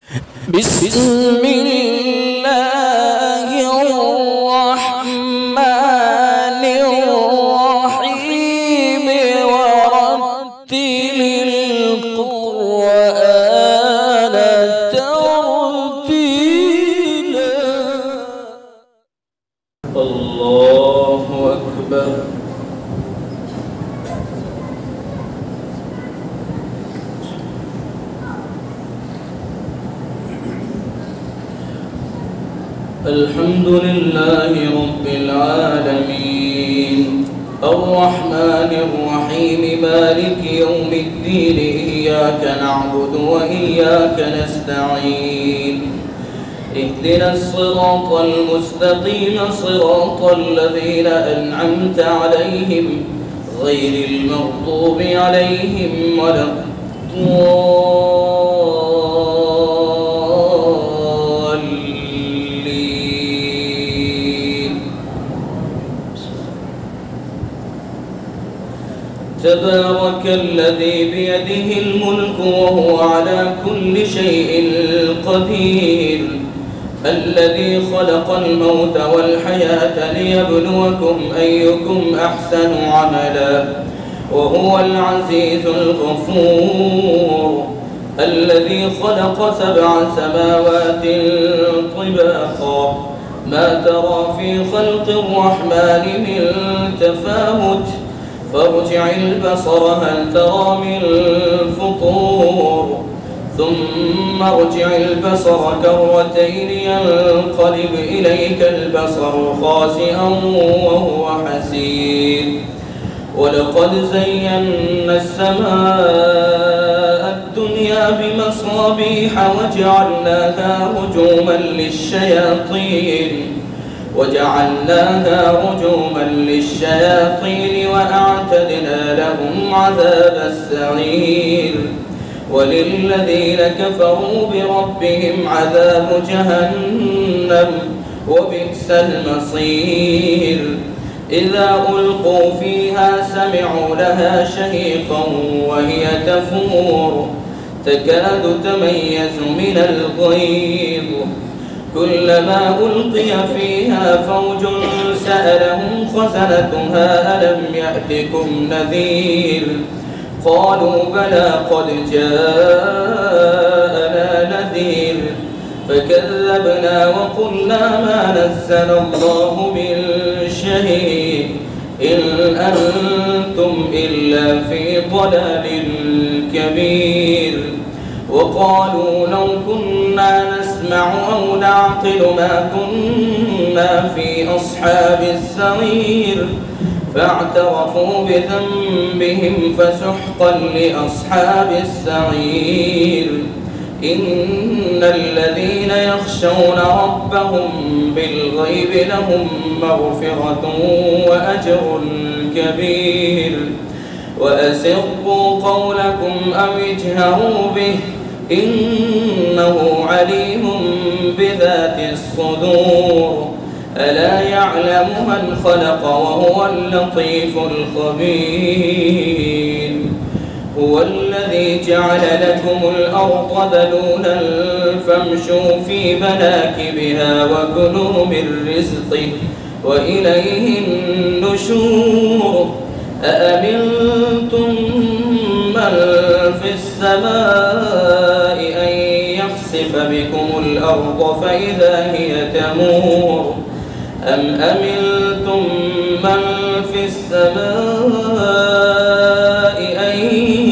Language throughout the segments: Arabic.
بسم الله الرحمن الرحيم ورتل القرآن ترتيلا. الله أكبر. الحمد لله رب العالمين الرحمن الرحيم مالك يوم الدين إياك نعبد وإياك نستعين اهدنا الصراط المستقيم صراط الذين أنعمت عليهم غير المغضوب عليهم ولا تبارك الذي بيده الملك وهو على كل شيء قدير الذي خلق الموت والحياة ليبلوكم أيكم أحسن عملا وهو العزيز الغفور الذي خلق 7 سماوات طباقا ما ترى في خلق الرحمن من تفاوت فارجع البصر هل ترى من فطور ثم ارجع البصر كرتين ينقلب إليك البصر خاسئا وهو حسير ولقد زينا السماء الدنيا بمصابيح وجعلناها رجوما للشياطين وأعتدنا لهم عذاب السعير وللذين كفروا بربهم عذاب جهنم وبئس المصير إذا ألقوا فيها سمعوا لها شهيقا وهي تفور تكاد تميز من الغيظ كلما ألقي فيها فوج سألهم خزنتها ألم يأتكم نذير قالوا بلى قد جاءنا نذير فكذبنا وقلنا ما نزل الله من شيء إن أنتم إلا في ضلال كبير وقالوا لو كنا نسمع أو نعقل ما كنا في أصحاب السعير فاعترفوا بذنبهم فسحقا لأصحاب السعير إن الذين يخشون ربهم بالغيب لهم مغفرة وأجر كبير وأسروا قولكم أو اجهروا به إنه عليم بذات الصدور ألا يعلم من خلق وهو اللطيف الخبير هو الذي جعل لكم الأرض ذلولا فامشوا في مناكبها وكلوا من رزقه وإليه النشور أأمنتم من في السماء أن يخسف بكم الأرض فإذا هي تمور أم أمنتم من في السماء أن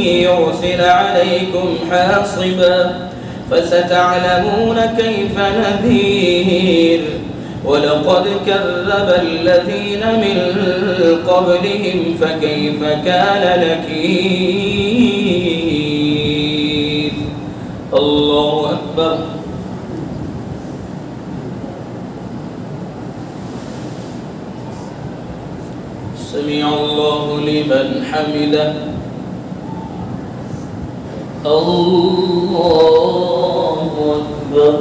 يرسل عليكم حاصبا فستعلمون كيف نذير ولقد كذب الذين من قبلهم فكيف كان نكير. الله أكبر. سمع الله لمن حمده. الله أكبر.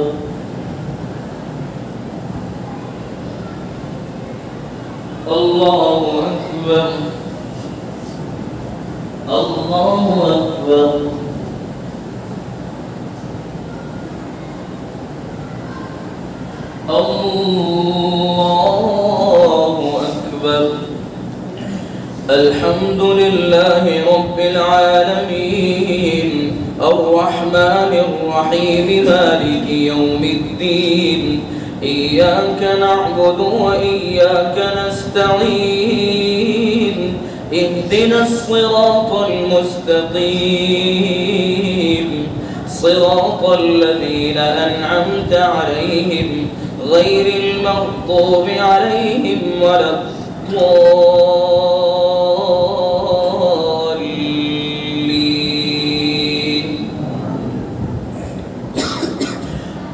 الله أكبر. الله أكبر. الله أكبر. الحمد لله رب العالمين الرحمن الرحيم مالك يوم الدين إياك نعبد وإياك نستعين اهدنا الصراط المستقيم صراط الذين أنعمت عليهم غير المغضوب عليهم ولا الضالين.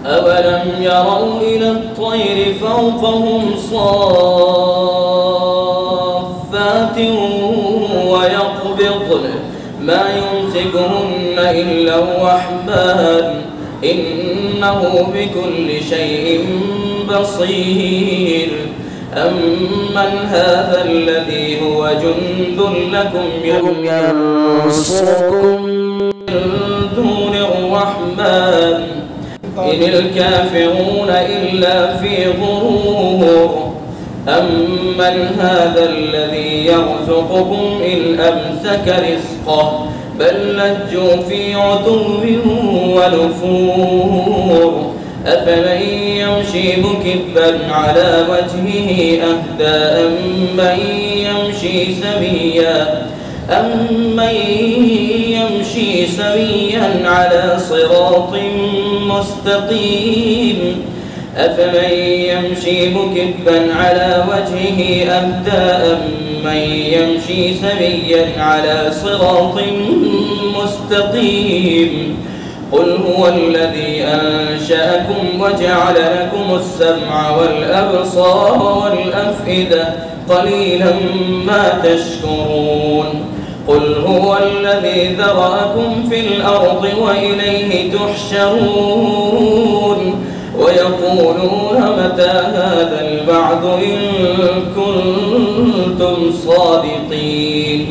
أولم يروا إلى الطير فوقهم صافات ويقبضن ما يمسكهن إلا الرحمن إنه بكل شيء بصير. أمن هذا الذي هو جند لكم ينصركم من دون الرحمن إن الكافرون إلا في غرور. أمن هذا الذي يرزقكم إن أمسك رزقه بل لجوا في عتو ونفور. أفمن يمشي مكبا على وجهه أهدى أمن يمشي سويا على صراط مستقيم. أفمن يمشي مكبا على وجهه أهدى أمن يمشي سويا على صراط مستقيم. قل هو الذي أنشأكم وجعل لكم السمع والأبصار والأفئدة قليلا ما تشكرون. قل هو الذي ذرأكم في الأرض وإليه تحشرون. ويقولون متى هذا الوعد إن كنتم صادقين.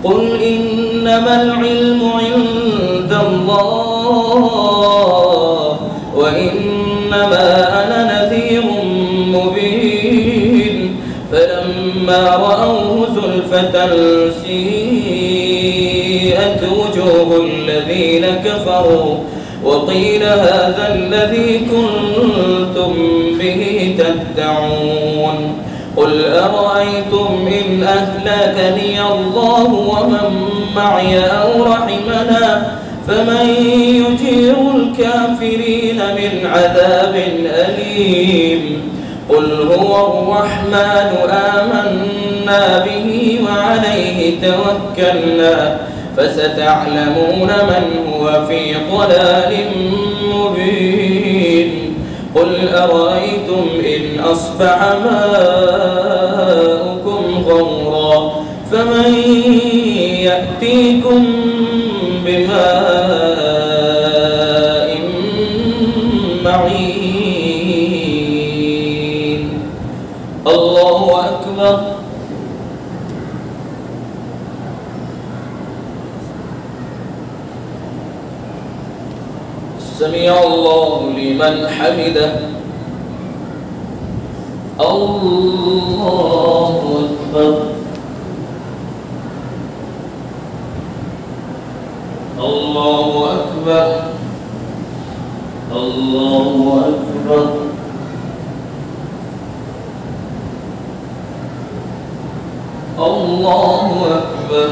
قل إنما العلم عند الله وإنما أنا نذير مبين. فلما رأوه زلفة سيئت وجوه الذين كفروا وقيل هذا الذي كنتم به تدعون. قل أرأيتم إن أهلكني الله ومن معي أو رحمنا فمن يجير الكافرين من عذاب أليم. قل هو الرحمن آمنا به وعليه توكلنا فستعلمون من هو في ضلال مبين. قل أرأيتم إن أصبح ماؤكم غورا فمن يأتيكم بماء معين. الله أكبر. سمع الله لمن حمده. الله أكبر. الله أكبر. الله أكبر. الله أكبر.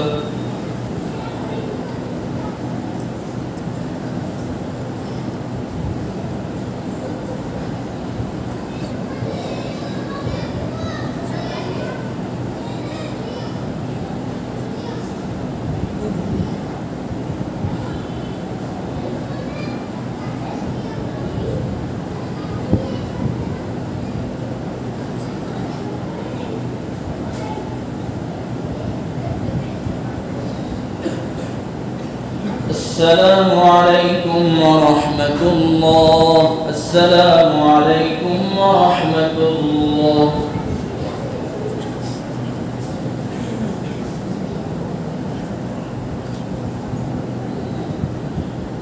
السلام عليكم ورحمة الله. السلام عليكم ورحمة الله.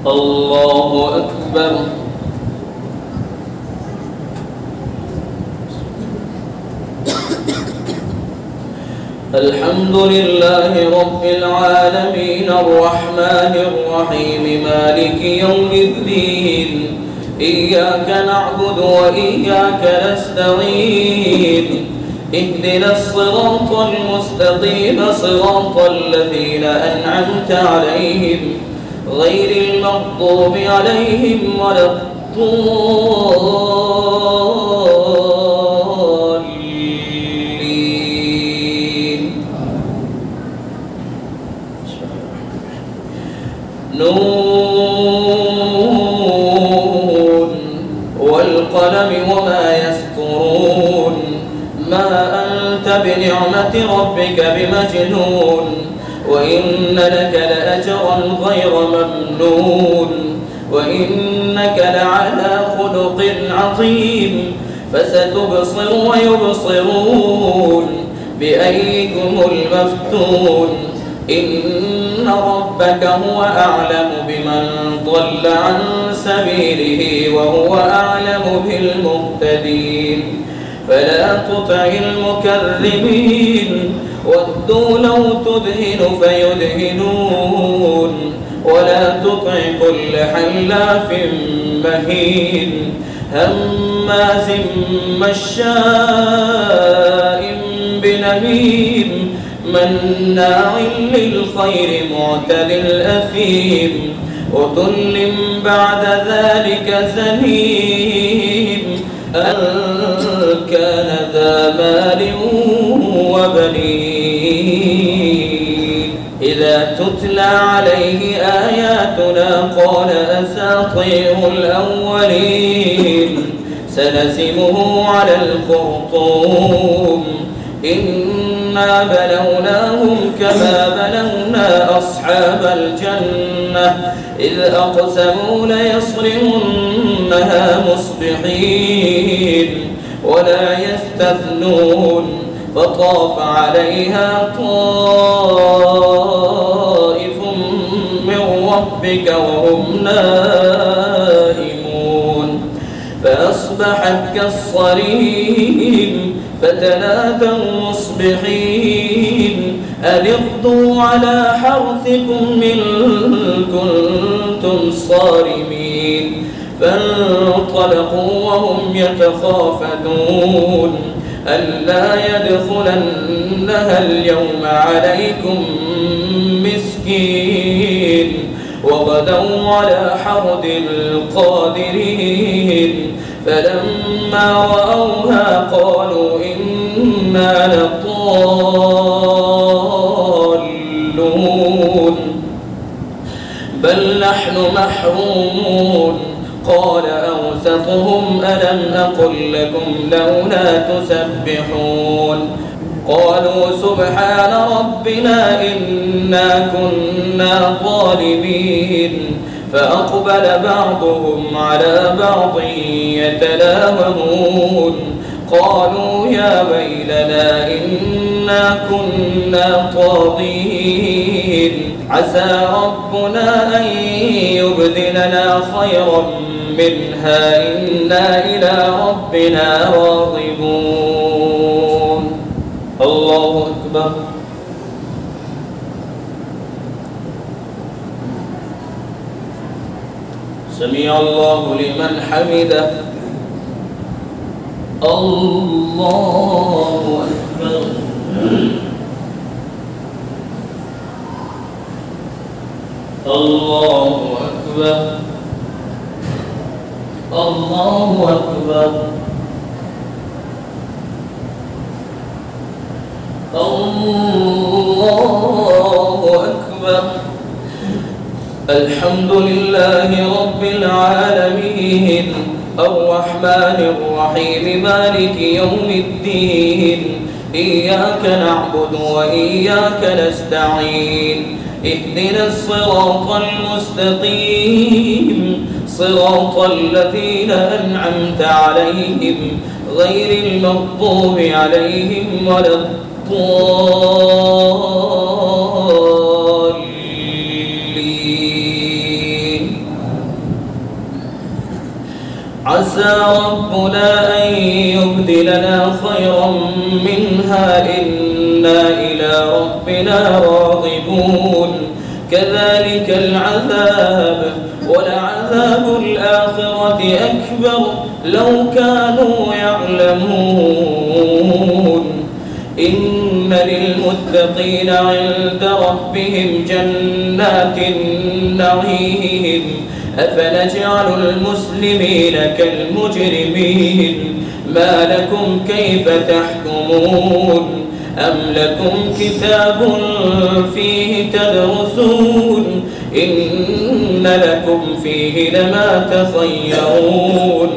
الله أكبر. الحمد لله رب العالمين الرحمن الرحيم مالك يوم الدين إياك نعبد وإياك نستعين اهدنا الصراط المستقيم صراط الذين أنعمت عليهم غير المغضوب عليهم ولا الضالين. نون والقلم وما يسطرون ما أنت بنعمة ربك بمجنون وإن لك لأجرا غير ممنون وإنك لعلى خلق عظيم فستبصر ويبصرون بأيكم المفتون إن ربك هو أعلم بمن ضل عن سبيله وهو أعلم بالمهتدين فلا تطع المكذبين ودوا لو تدهن فيدهنون ولا تطع كل حلاف مهين هماز مشاء بنميم مناع للخير معتد أثيم عتل بعد ذلك زنيم أن كان ذا مال وبنين إذا تتلى عليه آياتنا قال أساطير الأولين سنسمه على الخرطوم إنا بلوناهم كما بلونا أصحاب الجنة إذ أقسموا ليصرمنها مصبحين ولا يستثنون فطاف عليها طائف من ربك وهم نائمون فأصبحت كالصريم فتنادوا مصبحين أن اغدوا على حرثكم إن كنتم صارمين فانطلقوا وهم يتخافتون ألا يدخلنها اليوم عليكم مسكين وغدوا على حرد قادرين فلما رأوها قالوا إنا لضالون بل نحن محرومون قال أوسطهم ألم أقل لكم لولا تسبحون قالوا سبحان ربنا إنا كنا ظالمين فأقبل بعضهم على بعض يتلاومون قالوا يا ويلنا إنا كنا طاغين عسى ربنا أن يبدلنا خيرا منها إنا إلى ربنا راغبون. الله أكبر. سمع الله لمن حمده. الله أكبر. الله أكبر. الله أكبر. الله أكبر. الحمد لله رب العالمين الرحمن الرحيم مالك يوم الدين إياك نعبد وإياك نستعين اهدنا الصراط المستقيم صراط الذين أنعمت عليهم غير المغضوب عليهم ولا الضالين. عسى ربنا أن يبدلنا خيرا منها إنا إلى ربنا راغبون كذلك العذاب ولعذاب الآخرة أكبر لو كانوا يعلمون إن للمتقين عند ربهم جنات النعيم أفنجعل المسلمين كالمجرمين ما لكم كيف تحكمون أم لكم كتاب فيه تدرسون إن لكم فيه لما تخيرون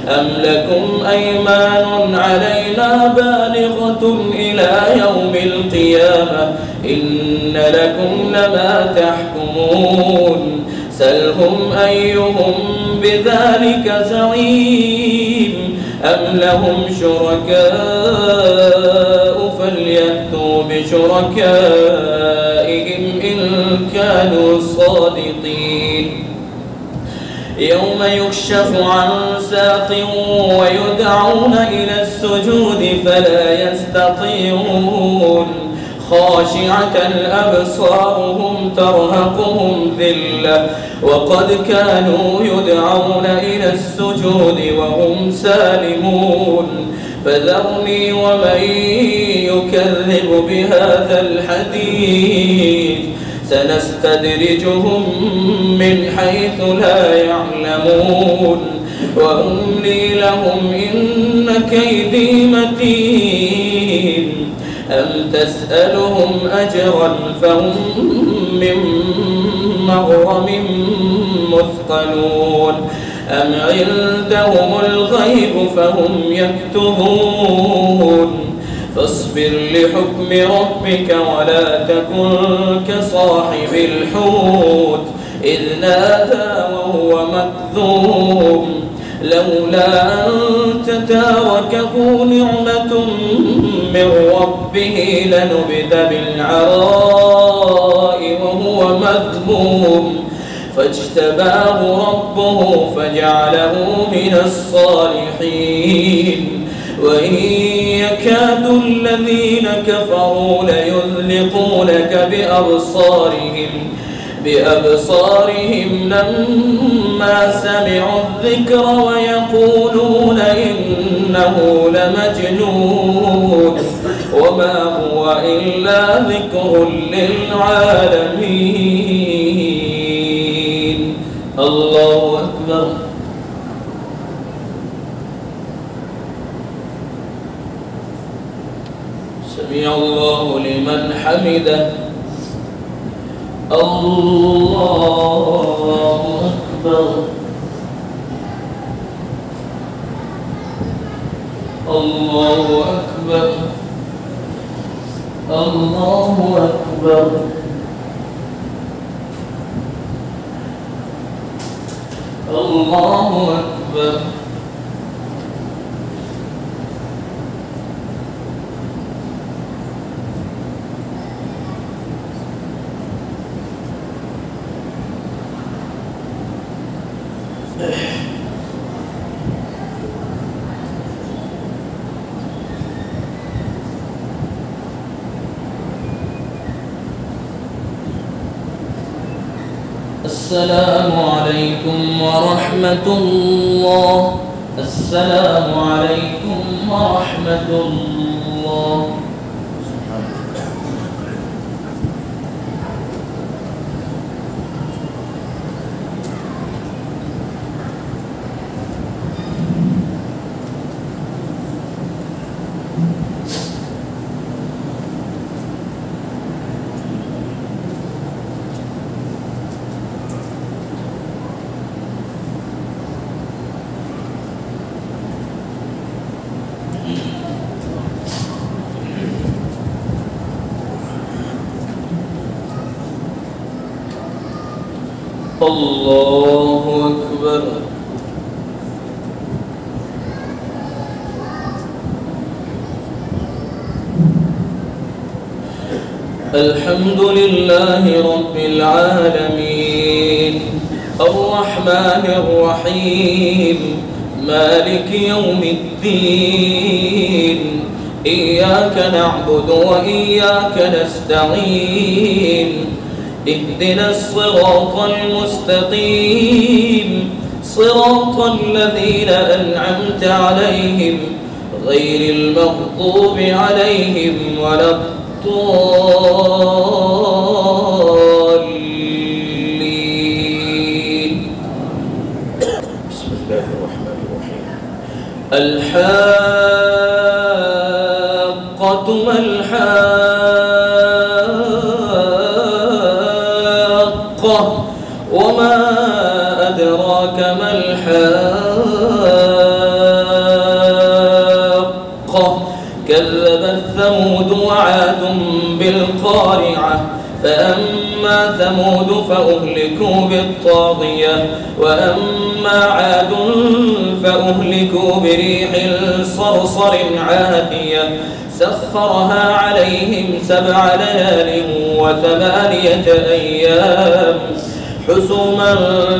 أم لكم أيمان علينا بالغة إلى يوم القيامة إن لكم لما تحكمون سلهم أيهم بذلك زعيم أم لهم شركاء فليأتوا بشركائهم إن كانوا صادقين يوم يكشف عن ساق ويدعون إلى السجود فلا يستطيعون خاشعة أبصارهم ترهقهم ذلة وقد كانوا يدعون إلى السجود وهم سالمون فذرني ومن يكذب بهذا الحديث سنستدرجهم من حيث لا يعلمون وأملي لهم إن كيدي متين أم تسألهم أجرا فهم من مغرم مثقلون أم عندهم الغيب فهم يكتبون فاصبر لحكم ربك ولا تكن كصاحب الحوت إذ نادى وهو مكذوب لولا أن تداركه نعمة من ربه لنبذ بالعراء وهو مذموم فاجتباه ربه فجعله من الصالحين وإن يكاد الذين كفروا ليزلقونك بأبصارهم لما سمعوا الذكر ويقولون إنه لمجنون وما هو إلا ذكر للعالمين الله أكبر سمع الله لمن حمده الله أكبر الله أكبر الله أكبر الله أكبر السلام عليكم ورحمة الله السلام عليكم ورحمة الله الله أكبر الحمد لله رب العالمين الرحمن الرحيم مالك يوم الدين إياك نعبد وإياك نستعين اهدنا الصراط المستقيم صراط الذين أنعمت عليهم غير المغضوب عليهم ولا الضالين. بسم الله الرحمن الرحيم. الحاقة ما الحاقة وما أدراك ما الحاقة كذبت ثمود وعاد بالقارعة فأما ثمود فأهلكوا بالطاغية وأما عاد فأهلكوا بريح صرصر عاتية سخرها عليهم 7 ليال و8 أيام حسوما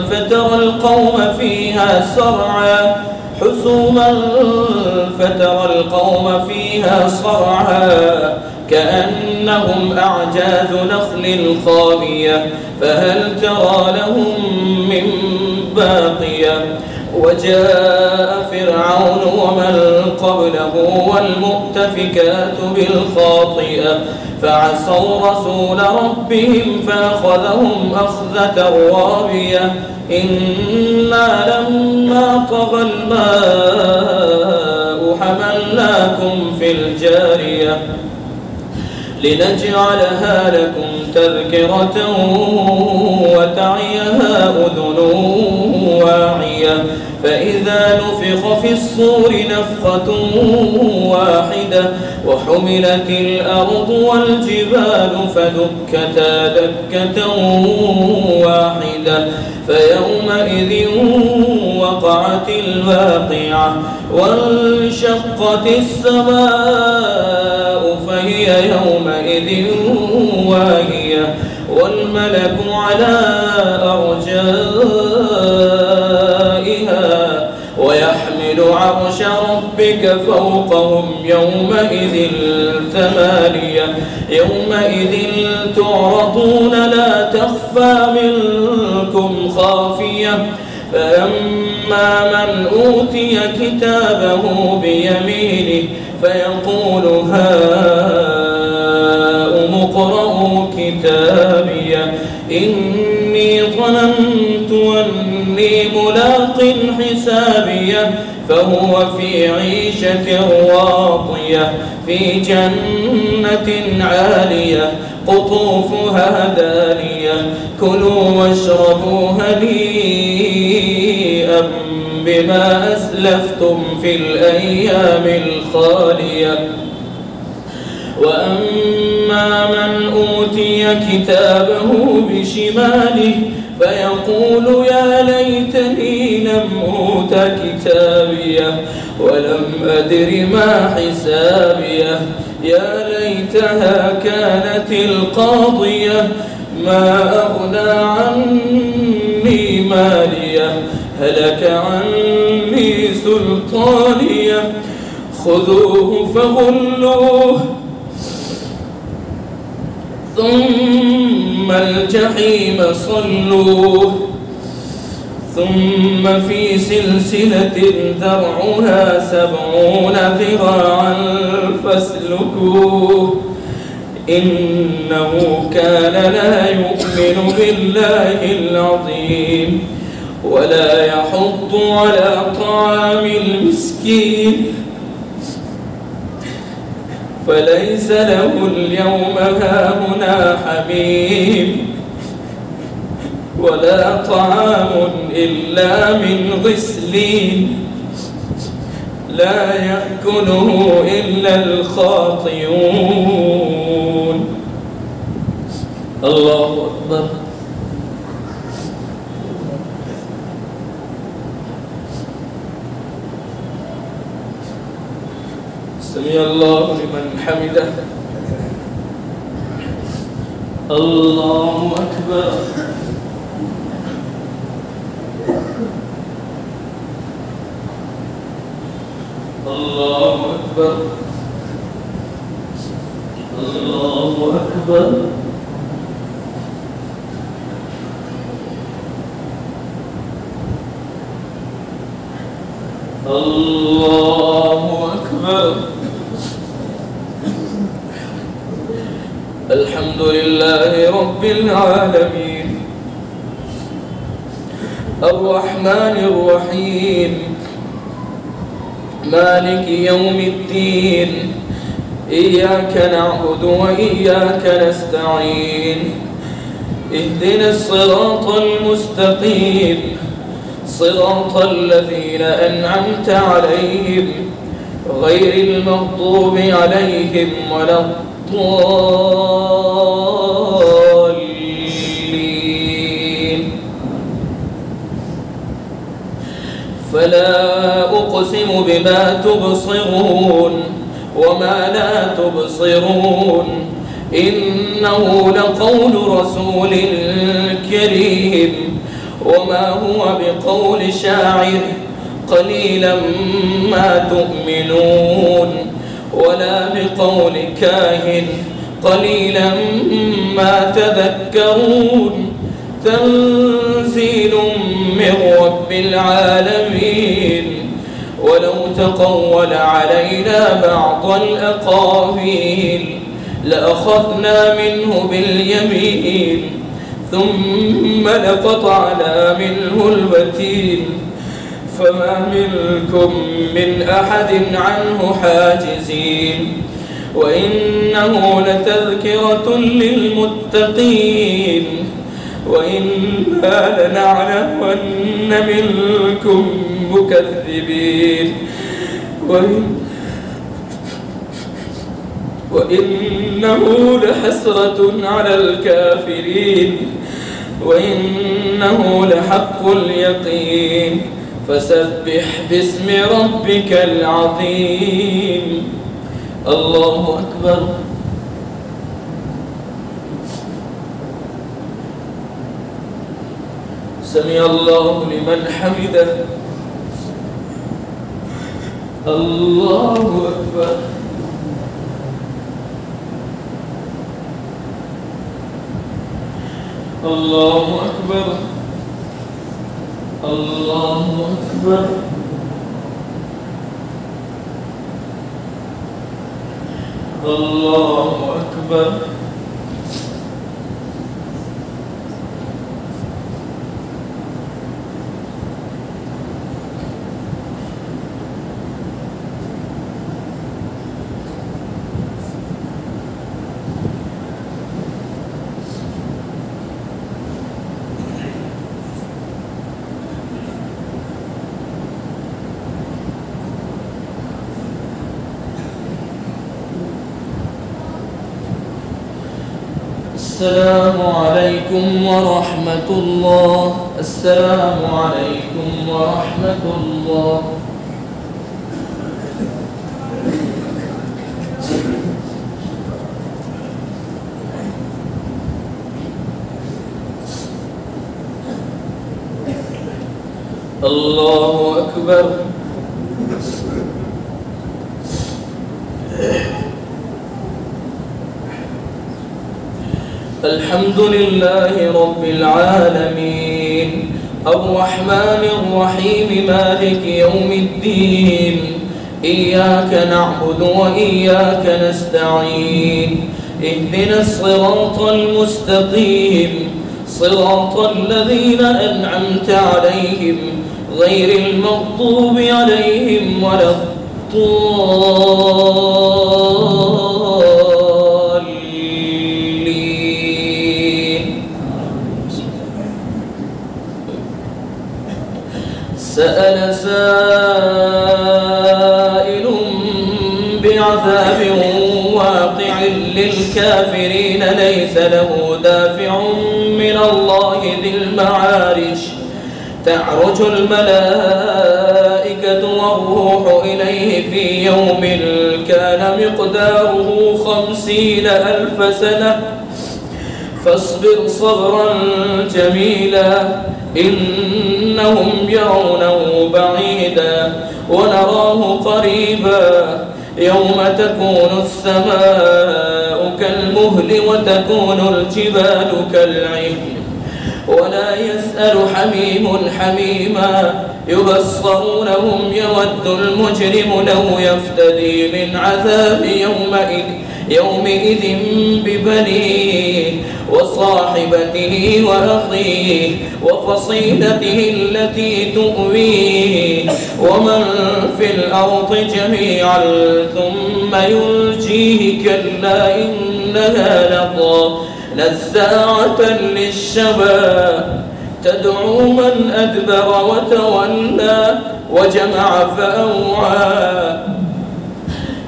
فترى القوم فيها صرعا كأنهم أعجاز نخل خاوية فهل ترى لهم من باقية وجاء فرعون ومن قبله والمؤتفكات بالخاطئة فعصوا رسول ربهم فأخذهم أخذة رابية إنا لما طغى الماء حملناكم في الجارية لنجعلها لكم تذكرة وتعيها أذن واعية فإذا نفخ في الصور نفخة واحدة وحملت الأرض والجبال فدكتا دكة واحدة فيومئذ وقعت الواقعة وانشقت السماء فهي يومئذ واهية والملك على أرجائها ويحمل عرش ربك فوقهم يومئذ 8 يومئذ تعرضون لا تخفى منكم خافية فأما من أوتي كتابه بيمينه فيقول هاؤم اقرءوا كتابيه إني ظننت أني ملاق حسابيه فهو في عيشة راضية في جنة عالية قطوفها دانية كلوا واشربوا هنيئا بما أسلفتم في الأيام الخالية وأما من أوتي كتابه بشماله فيقول يا ليتني لم أوت كتابيه ولم أدر ما حسابيه يا ليتها كانت القاضية ما أغنى عني ماليه هلك عني سلطانيه خذوه فغلوه ثم الجحيم صلوه ثم في سلسلة ذرعها 70 ذراعا فاسلكوه إنه كان لا يؤمن بالله العظيم ولا يحض على طعام المسكين فليس له اليوم هاهنا حميم ولا طعام إلا من غسلين لا يأكله إلا الخاطئون. الله أكبر. سمع الله لمن حمده. الله أكبر. الله أكبر الله أكبر الله أكبر. الحمد لله رب العالمين الرحمن الرحيم مالك يوم الدين إياك نعبد وإياك نستعين اهدنا الصراط المستقيم صراط الذين أنعمت عليهم غير المغضوب عليهم ولا الضالين. فلا أقسم بما تبصرون وما لا تبصرون إنه لقول رسول كريم وما هو بقول شاعر قليلا ما تؤمنون ولا بقول كاهن قليلا ما تذكرون تنزيل من رب العالمين. ولو تقول علينا بعض الأقاويل لأخذنا منه باليمين ثم لقطعنا منه الوتين فما منكم من أحد عنه حاجزين. وإنه لتذكرة للمتقين وإنا لنعلم أن منكم مكذبين وإنه لحسرة على الكافرين وإنه لحق اليقين. فسبح باسم ربك العظيم. الله أكبر. سمع الله لمن حمده. الله أكبر. الله أكبر. الله أكبر. الله أكبر. السلام عليكم ورحمة الله. السلام عليكم ورحمة الله. الله أكبر. الحمد لله رب العالمين الرحمن الرحيم مالك يوم الدين إياك نعبد وإياك نستعين اهدنا الصراط المستقيم صراط الذين أنعمت عليهم غير المغضوب عليهم ولا سأل سائل بعذاب واقع للكافرين ليس له دافع من الله ذي المعارج تعرج الملائكة والروح إليه في يوم كان مقداره 50,000 سنة فاصبر صبرا جميلا إنهم يرونه بعيدا ونراه قريبا يوم تكون السماء كالمهل وتكون الجبال كالعهن ولا يسأل حميم حميما يبصرونهم يود المجرم لو يفتدي من عذاب يومئذ ببنيه وصاحبته وأخيه وفصيلته التي تؤويه ومن في الأرض جميعا ثم ينجيه كلا إنها لظى نزاعة للشوى تدعو من أدبر وتولى وجمع فأوعى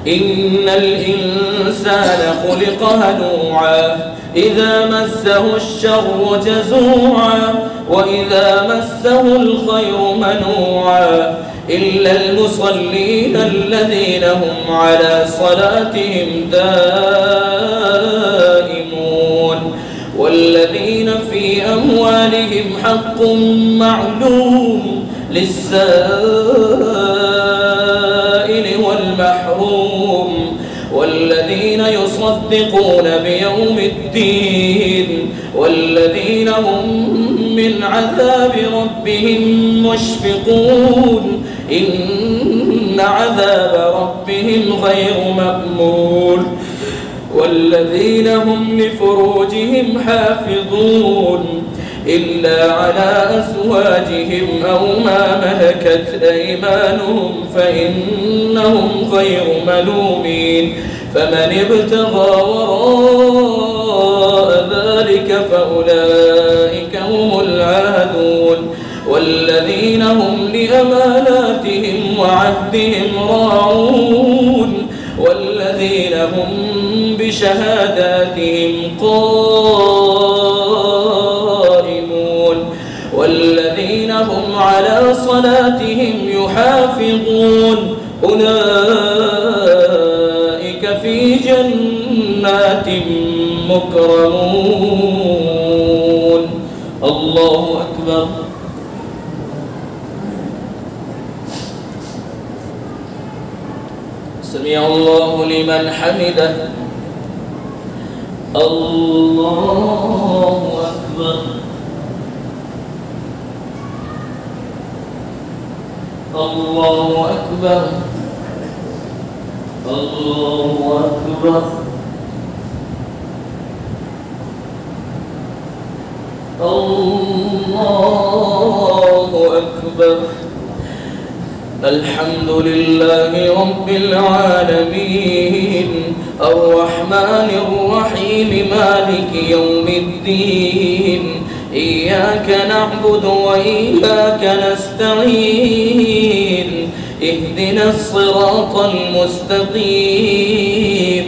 إن الإنسان خلق هلوعا إذا مسه الشر جزوعا وإذا مسه الخير منوعا إلا المصلين الذين هم على صلاتهم دائمون والذين في أموالهم حق معلوم للسائل والمحروم والذين يصدقون بيوم الدين والذين هم من عذاب ربهم مشفقون إن عذاب ربهم غير مأمون والذين هم لفروجهم حافظون إلا على أزواجهم أو ما ملكت أيمانهم فإنهم غير ملومين فمن ابتغى وراء ذلك فأولئك هم العادون والذين هم لأماناتهم وعهدهم راعون والذين هم بشهاداتهم قائمون والذين هم على صلاتهم يحافظون أولئك في جنات مكرمون. الله أكبر. سمع الله لمن حمده. الله أكبر. الله أكبر. الله أكبر. الله أكبر. الحمد لله رب العالمين الرحمن الرحيم مالك يوم الدين إياك نعبد وإياك نستعين اهدنا الصراط المستقيم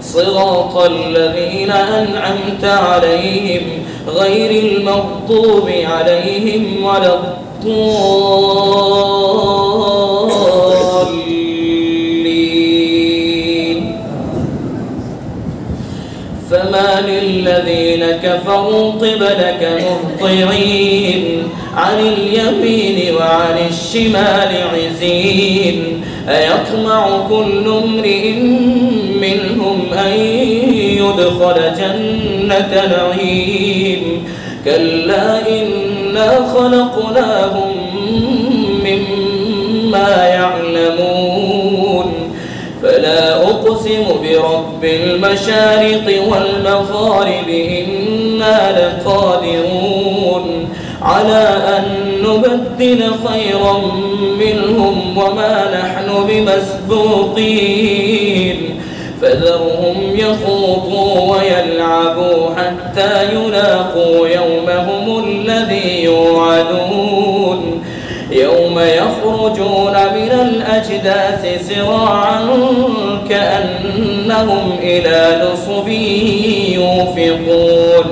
صراط الذين أنعمت عليهم غير المغضوب عليهم ولا الضالين. فما للذين كفروا قبلك مهطعين عن اليمين وعن الشمال عزين أيطمع كل امرئ منهم أن يدخل جنة نعيم كلا إنا خلقناهم مما يعلمون فلا أقسم برب المشارق والمغارب إنا لقادرون على أن نبدل خيرا منهم وما نحن بمسبوقين فذرهم يخوضوا ويلعبوا حتى يلاقوا يومهم الذي يوعدون يوم يخرجون من الأجداث سراعا كأنهم إلى نصب يوفقون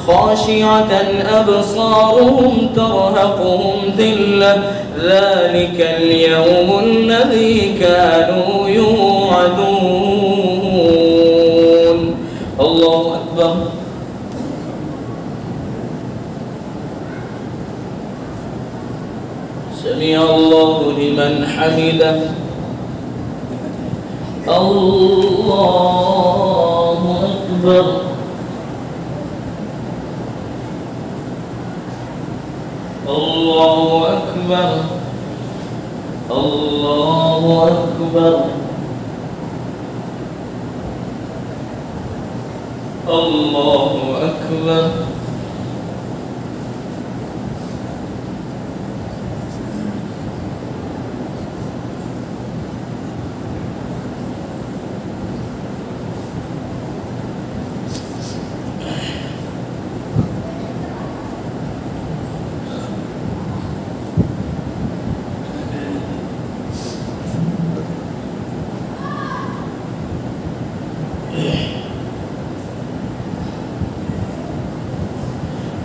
خاشعة أبصارهم ترهقهم ذلة ذلك اليوم الذي كانوا يوعدون. الله أكبر. سمع الله لمن حمده. الله أكبر. الله أكبر. الله أكبر. الله أكبر.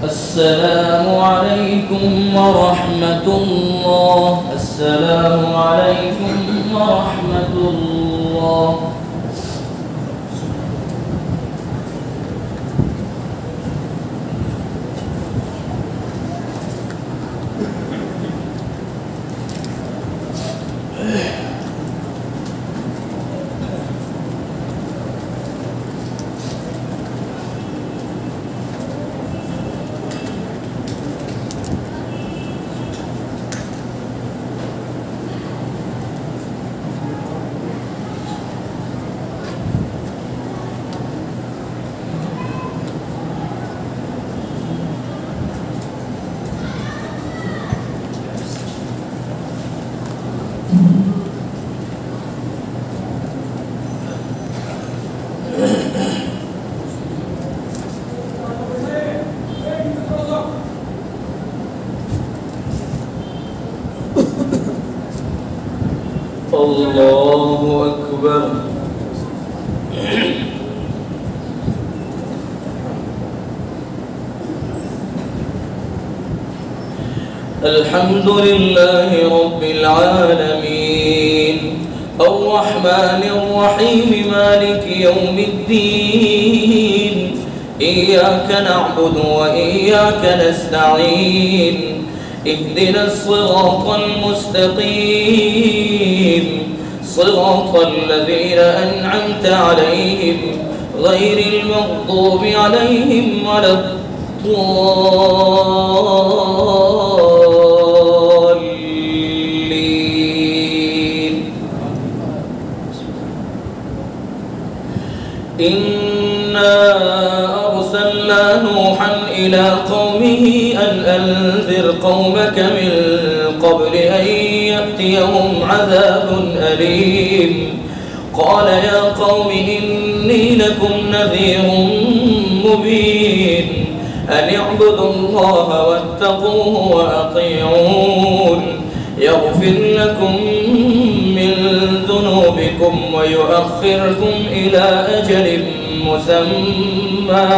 السلام عليكم ورحمة الله. السلام عليكم ورحمة الله. الله أكبر. الحمد لله رب العالمين الرحمن الرحيم مالك يوم الدين إياك نعبد وإياك نستعين اهدنا الصراط المستقيم صراط الذين أنعمت عليهم غير المغضوب عليهم ولا الضالين. إنا أرسلنا نوحا إلى قومه أن أنذر قومك من قبل أن يأتيهم عذاب أليم. قال يا قوم إني لكم نذير مبين أن اعبدوا الله واتقوه وأطيعون يغفر لكم من ذنوبكم ويؤخركم إلى أجل مسمى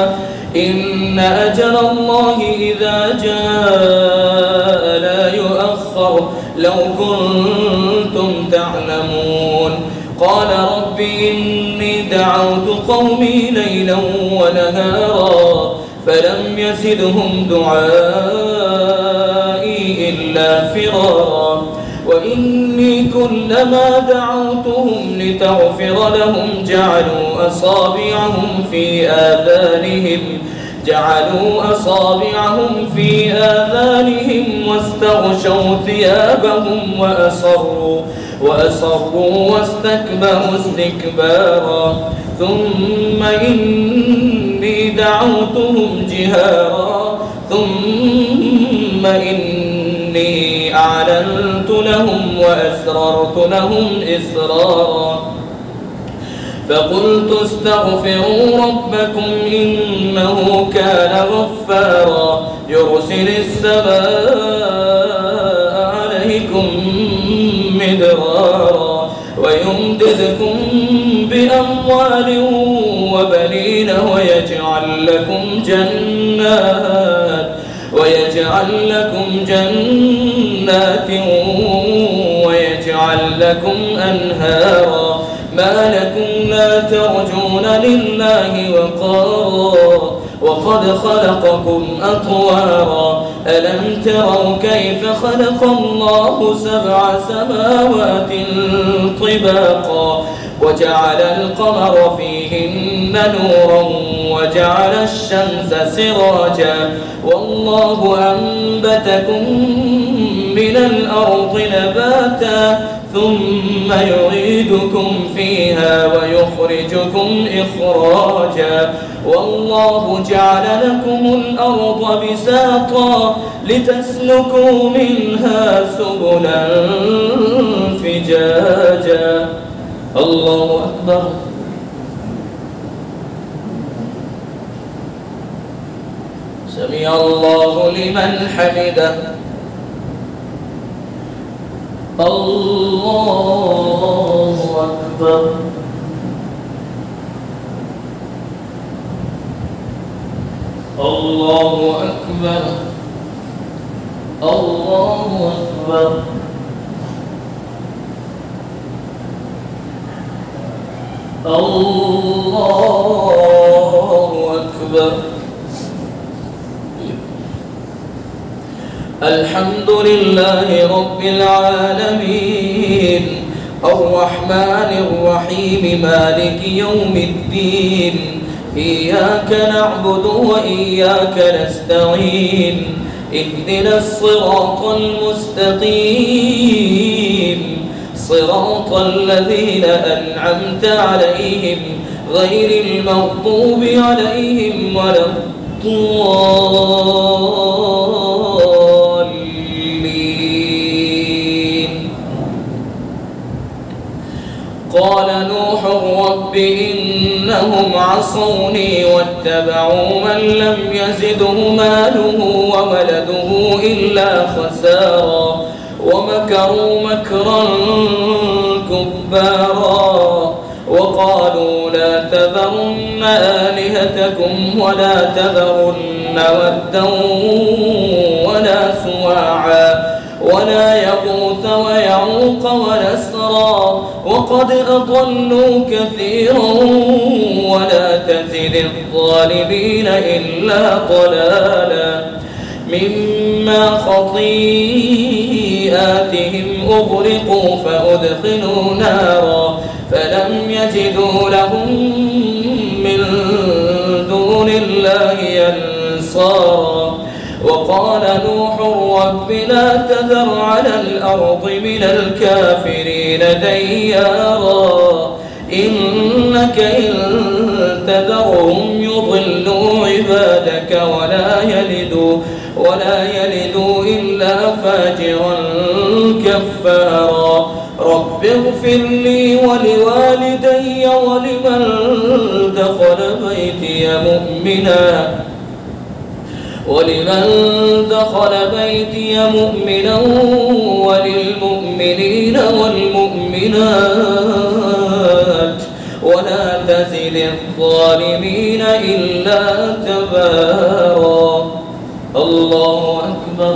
إن أجل الله إذا جاء لا يؤخر لو كنتم تعلمون. قال رب إني دعوت قومي ليلا ونهارا فلم يزدهم دعائي إلا فرارا وإني كلما دعوتهم لتغفر لهم جعلوا أصابعهم في آذانهم واستغشوا ثيابهم وأصروا واستكبروا استكبارا ثم إني دعوتهم جهارا ثم إني أعلنت لهم وأسررت لهم إسرارا فقلت استغفروا ربكم إنه كان غفارا يرسل السماء عليكم مدرارا ويمددكم بأموال وبنين ويجعل لكم جنات ويجعل لكم أنهارا ما لكم لا ترجون لله وقارا وقد خلقكم أطوارا ألم تروا كيف خلق الله 7 سماوات طباقا وجعل القمر فيهن نورا وجعل الشمس سراجا والله أنبتكم من الأرض نباتا ثم يعيدكم فيها ويخرجكم إخراجا والله جعل لكم الأرض بساطا لتسلكوا منها سبلا فجاجا. الله أكبر. سمع الله لمن حمده. الله أكبر. الله أكبر. الله أكبر. الله أكبر. الحمد لله رب العالمين الرحمن الرحيم مالك يوم الدين إياك نعبد وإياك نستعين اهدنا الصراط المستقيم صراط الذين أنعمت عليهم غير المغضوب عليهم ولا الضالين. قال نوح رب إنهم عصوني واتبعوا من لم يزده ماله وولده إلا خسارا ومكروا مكرا كبارا وقالوا لا تذرن آلهتكم ولا تذرن ودا ولا سواعا ولا يغوث ويعوق ونسرا وقد أضلوا كثيرا ولا تزد الظالمين إلا ضلالا مما خطيئاتهم أغرقوا فأدخلوا نارا فلم يجدوا لهم من دون الله أنصارا. وقال نوح رب لا تذر على الأرض من الكافرين ديارا إنك إن تذرهم يضلوا عبادك ولا يلدوا إلا فاجرا كفارا. رب اغفر لي ولوالدي ولمن دخل بيتي مؤمنا وللمؤمنين والمؤمنات ولا تزد الظالمين إلا تبارا. الله أكبر.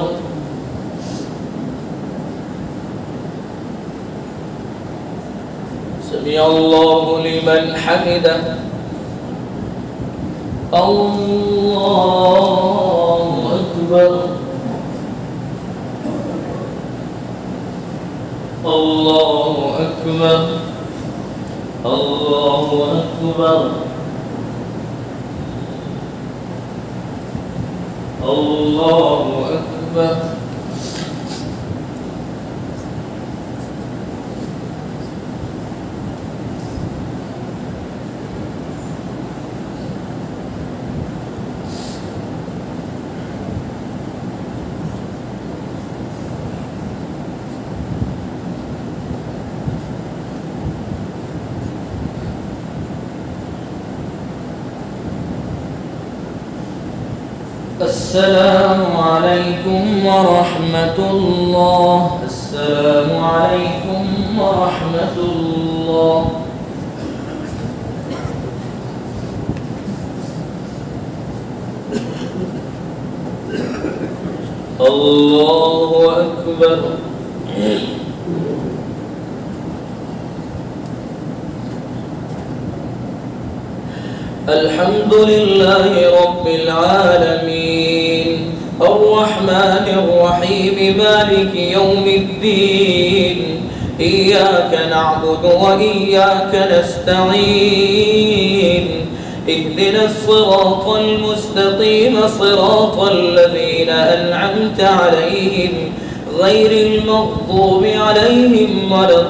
سمع الله لمن حمده. الله أكبر. الله أكبر. الله أكبر. الله أكبر. السلام عليكم ورحمة الله. السلام عليكم ورحمة الله. الله أكبر. الحمد لله رب العالمين الرحمن الرحيم مالك يوم الدين إياك نعبد وإياك نستعين اهدنا الصراط المستقيم صراط الذين أنعمت عليهم غير المغضوب عليهم ولا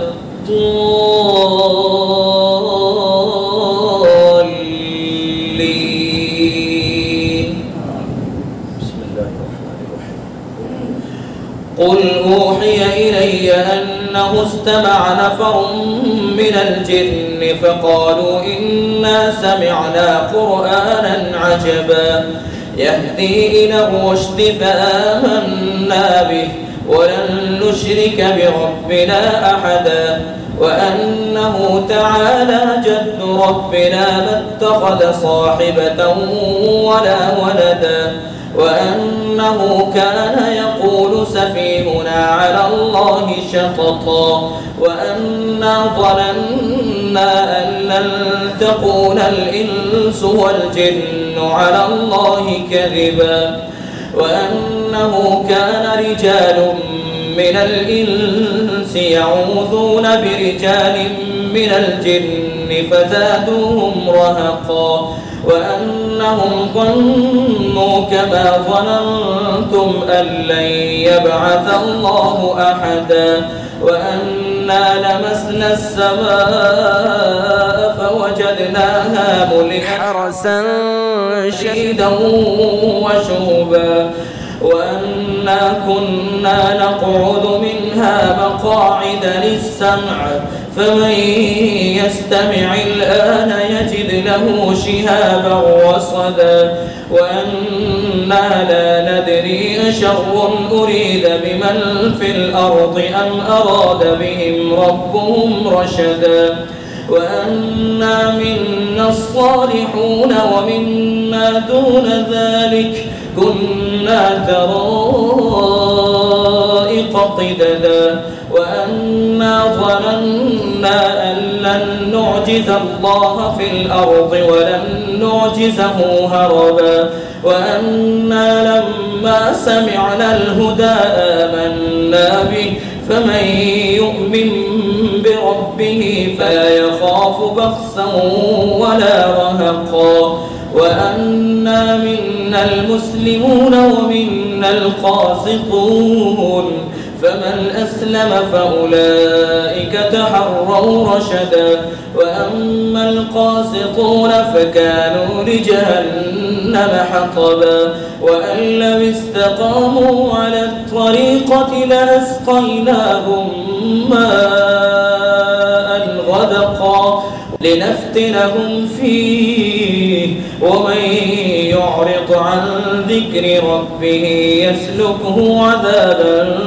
الضالين. بسم الله الرحمن الرحيم. قل أوحي إلي أنه استمع نفر من الجن فقالوا إنا سمعنا قرآنا عجبا يهدي إلى الرشد فآمنا به ولن نشرك بربنا أحدا وأنه تعالى جد ربنا ما اتخذ صاحبة ولا ولدا وأنه كان يقول سفيهنا على الله شططا وأنا ظننا أن لن تقول الإنس والجن على الله كذبا وأنه كان رجال من الإنس يعوذون برجال من الجن فزادوهم رهقا وأنهم ظنوا كما ظننتم أن لن يبعث الله أحدا وأنا لمسنا السماء فوجدناها ملئت حرسا شديدا وشهبا وأنا كنا نقعد منها مقاعد للسمع فمن يستمع الآن يجد له شهابا رصدا وأنا لا ندري أشر أريد بمن في الأرض أم أراد بهم ربهم رشدا وأنا منا الصالحون ومنا دون ذلك كنا طرائق قددا وأنا ظننا أن لن نعجز الله في الأرض ولن نعجزه هربا وأنا لما سمعنا الهدى آمنا به فمن يؤمن بربه فلا يخاف بخسا ولا رهقا وأنا منا المسلمون ومنا القاسطون فمن أسلم فأولئك تحروا رشدا وأما القاسطون فكانوا لجهنم حطبا وأن لو استقاموا على الطريقة لأسقيناهم ماء غدقا لنفتنهم فيه ومن يعرض عن ذكر ربه يسلكه عذابا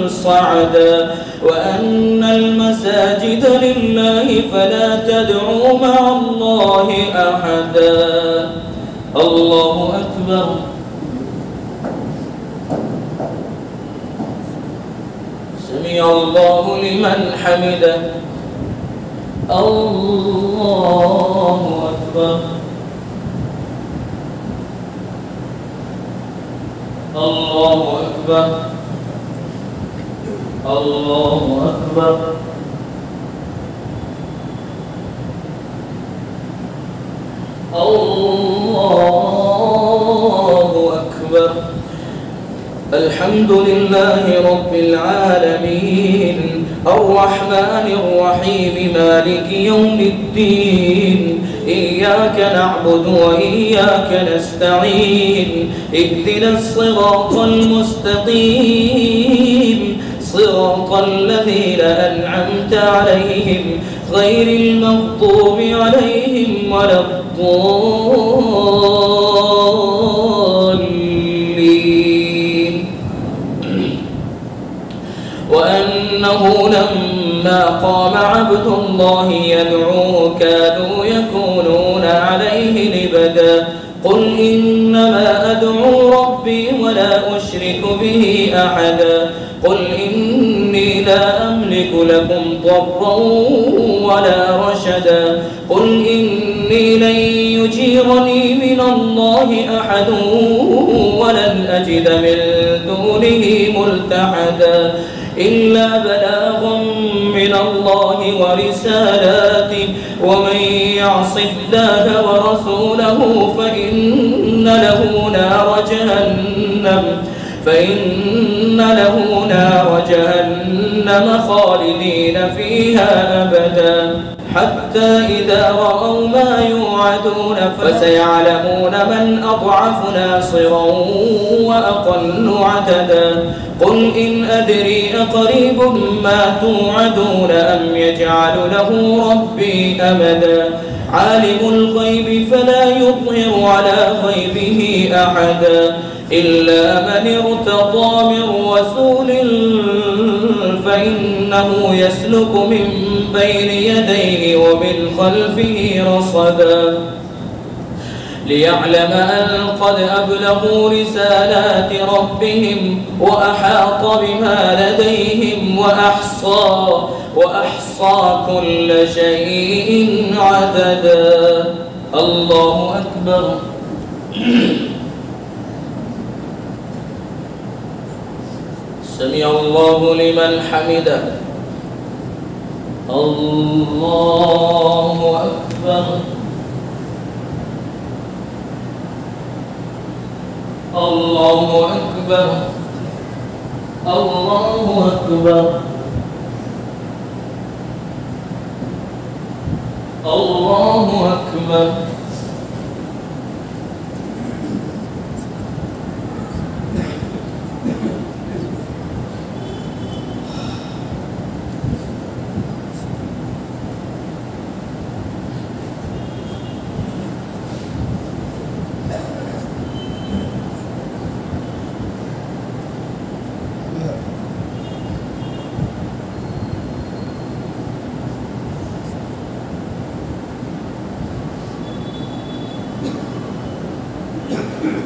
صعدا وأن المساجد لله فلا تدعوا مع الله أحدا. الله أكبر. سمع الله لمن حمده. الله أكبر. الله أكبر. الله أكبر. الله أكبر. الحمد لله رب العالمين الرحمن الرحيم مالك يوم الدين إياك نعبد وإياك نستعين اهدنا الصراط المستقيم صراط الذين أنعمت عليهم غير المغضوب عليهم ولا الضالين. وأنه لما قام عبد الله يدعوه كادوا يكونون عليه لبدا قل إنما أدعو ربي ولا أشرك به أحدا قل إني لا أملك لكم ضرا ولا رشدا قل إني إني لن يجيرني من الله أحد ولن أجد من دونه ملتحدا إلا بلاغا من الله ورسالاته ومن يعص الله ورسوله فإن له نار جهنم خالدين فيها أبدا حتى إذا رأوا ما يوعدون فسيعلمون من أضعف ناصرا وأقل عددا قل إن أدري أقريب ما توعدون أم يجعل له ربي أمدا عالم الغيب فلا يظهر على غيبه أحدا إلا من ارتضى من رسول فإنه يسلك من بين يديه ومن خلفه رصدا ليعلم أن قد أبلغوا رسالات ربهم وأحاط بما لديهم وأحصى كل شيء عددا الله أكبر سمع الله لمن حمده الله أكبر الله أكبر الله أكبر الله أكبر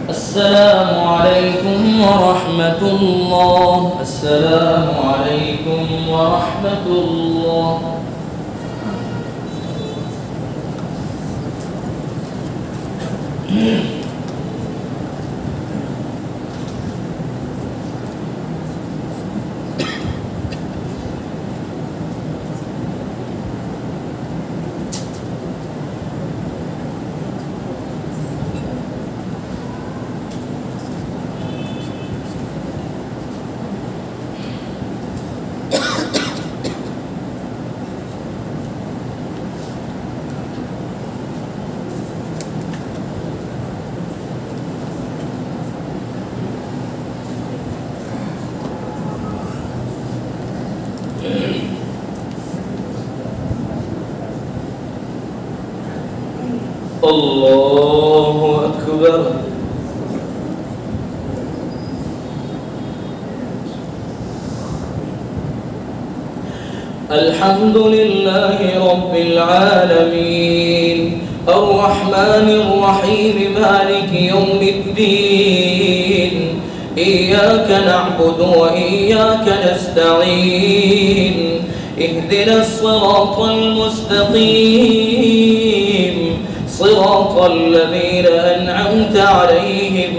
السلام عليكم ورحمة الله. السلام عليكم ورحمة الله. الله أكبر. الحمد لله رب العالمين الرحمن الرحيم مالك يوم الدين إياك نعبد وإياك نستعين اهدنا الصراط المستقيم صراط الذين أنعمت عليهم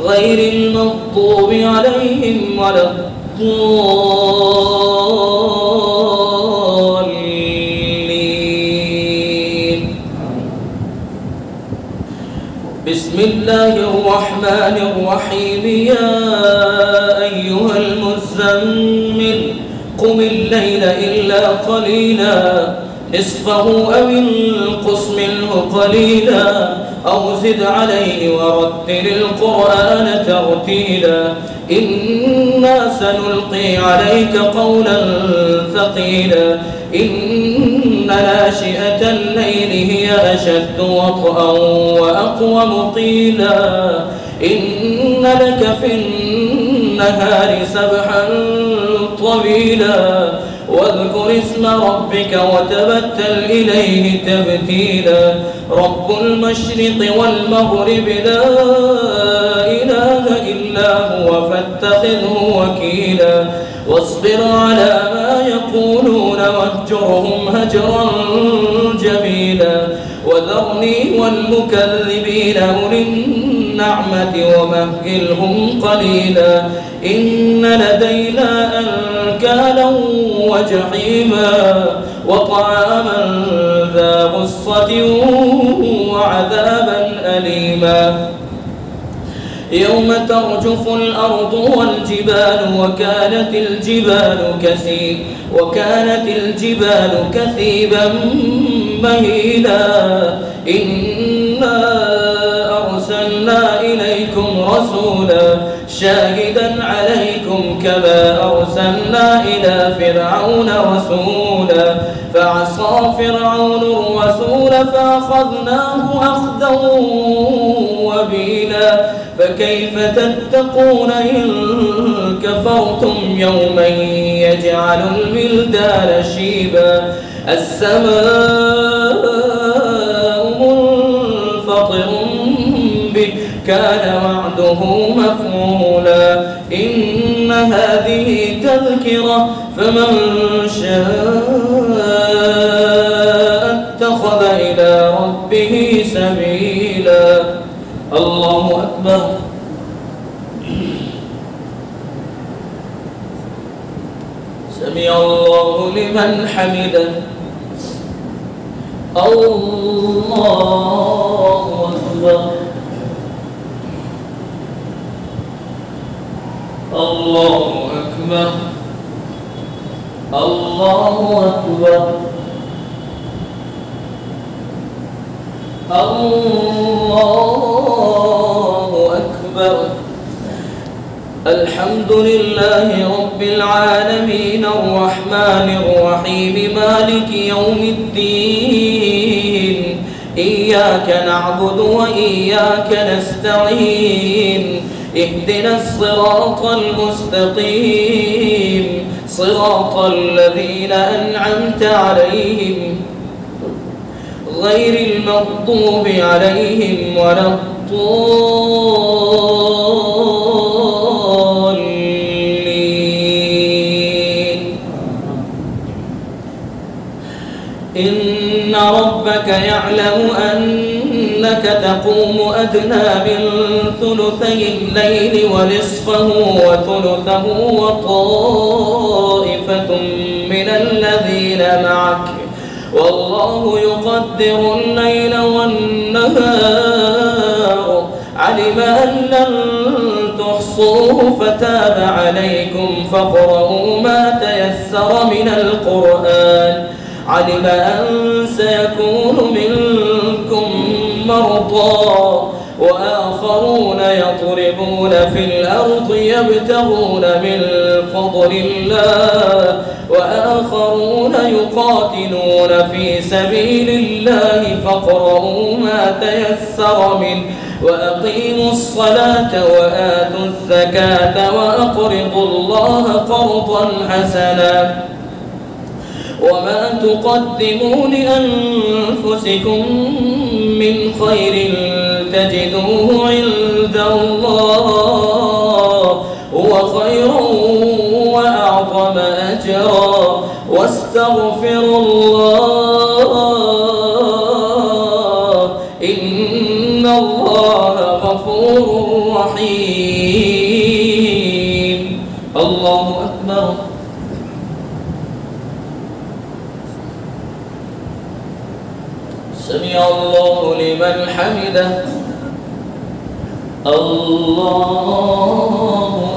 غير المغضوب عليهم ولا الضالين. بسم الله الرحمن الرحيم يا أيها المزمل قم الليل إلا قليلا نصفه أو انقص منه قليلا أو زد عليه ورتل القرآن ترتيلا إنا سنلقي عليك قولا ثقيلا إن ناشئة الليل هي أشد وطئا وأقوم قيلا إن لك في النهار سبحا طويلا واذكر اسم ربك وتبتل إليه تبتيلا رب المشرق والمغرب لا إله إلا هو فاتخذه وكيلا واصبر على ما يقولون واهجرهم هجرا جميلا وذرني والمكذبين أولي النعمة ومهلهم قليلا إن لدينا أنكالا وجحيما وطعاما ذا غصة وعذابا أليما يوم ترجف الأرض والجبال وكانت الجبال كثيبا مهيلا إنا أرسلنا إليكم رسولا شاهدا عليكم كما أرسلنا إلى فرعون رسولا فعصى فرعون الرسول فأخذناه أخذا وبيلا فكيف تتقون إن كفرتم يوما يجعل الولدان شيبا السماء منفطر به كان وعده مفعولا إن هذه تذكرة فمن شاء اتخذ إلى ربه سبيلا الله أكبر سمع الله لمن حمده الله أكبر الله أكبر الله أكبر الله أكبر الحمد لله رب العالمين الرحمن الرحيم مالك يوم الدين إياك نعبد وإياك نستعين اهدنا الصراط المستقيم صراط الذين أنعمت عليهم غير المغضوب عليهم ولا الضالين إن ربك يعلم أنك تقوم أدنى من ثلثي الليل ونصفه وثلثه وطائفة من الذين معك والله يقدر الليل والنهار علم أن لن تحصوه فتاب عليكم فاقرؤوا ما تيسر من القرآن علم أن سيكون منكم مرضى وآخرون يضربون في الأرض يبتغون من فضل الله وآخرون يقاتلون في سبيل الله فاقرؤوا ما تيسر منه وأقيموا الصلاة وآتوا الزكاة وأقرضوا الله قرضا حسنا وما تقدموا لأنفسكم من خير تجدوه عند الله هو خيرا وأعظم أجرا واستغفروا الله إن الله غفور رحيم الله أكبر سمع الله لمن حمده الله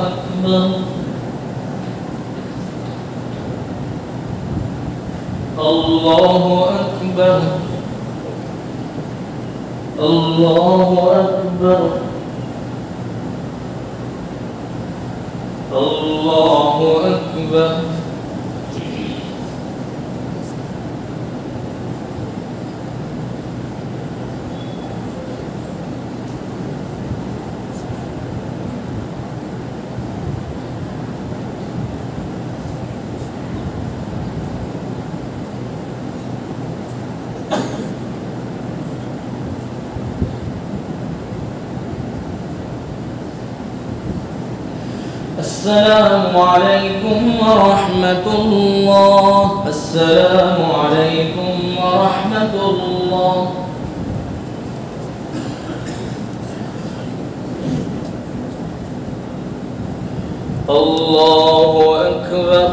أكبر الله أكبر الله أكبر الله أكبر السلام عليكم ورحمة الله السلام عليكم ورحمة الله الله أكبر.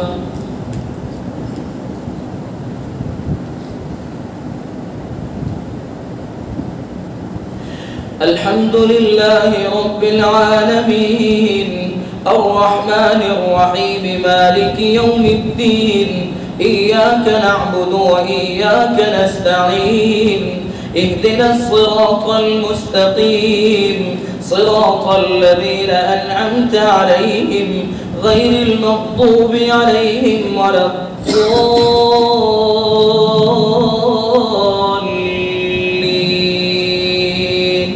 الحمد لله رب العالمين الرحمن الرحيم مالك يوم الدين إياك نعبد وإياك نستعين اهدنا الصراط المستقيم صراط الذين أنعمت عليهم غير المغضوب عليهم ولا الضالين.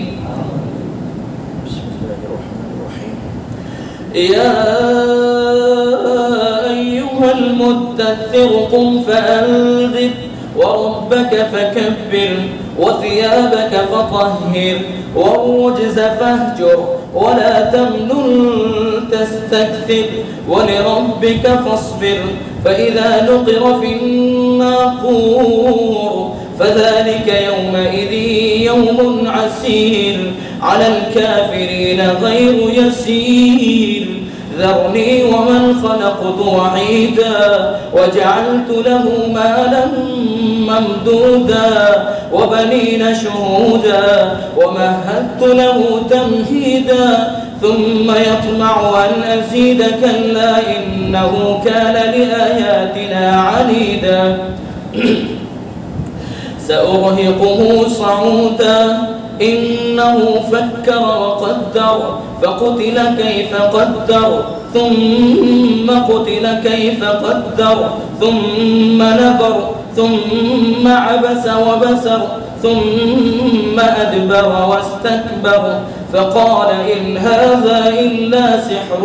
بسم الله الرحمن الرحيم. يا أيها المدثر قم فأنذر وربك فكبر وثيابك فطهر والرجز فاهجر ولا تمنن تستكثر ولربك فاصبر فإذا نقر في الناقور فذلك يومئذ يوم عسير على الكافرين غير يسير. ذرني ومن خلقت وحيدا وجعلت له مالا ممدودا وبنين شهودا ومهدت له تمهيدا ثم يطمع أن أزيد كلا إنه كان لآياتنا عنيدا. سأرهقه صعودا إنه فكر وقدر فقتل كيف قدر ثم قتل كيف قدر ثم نظر ثم عبس وبسر ثم أدبر واستكبر فقال إن هذا إلا سحر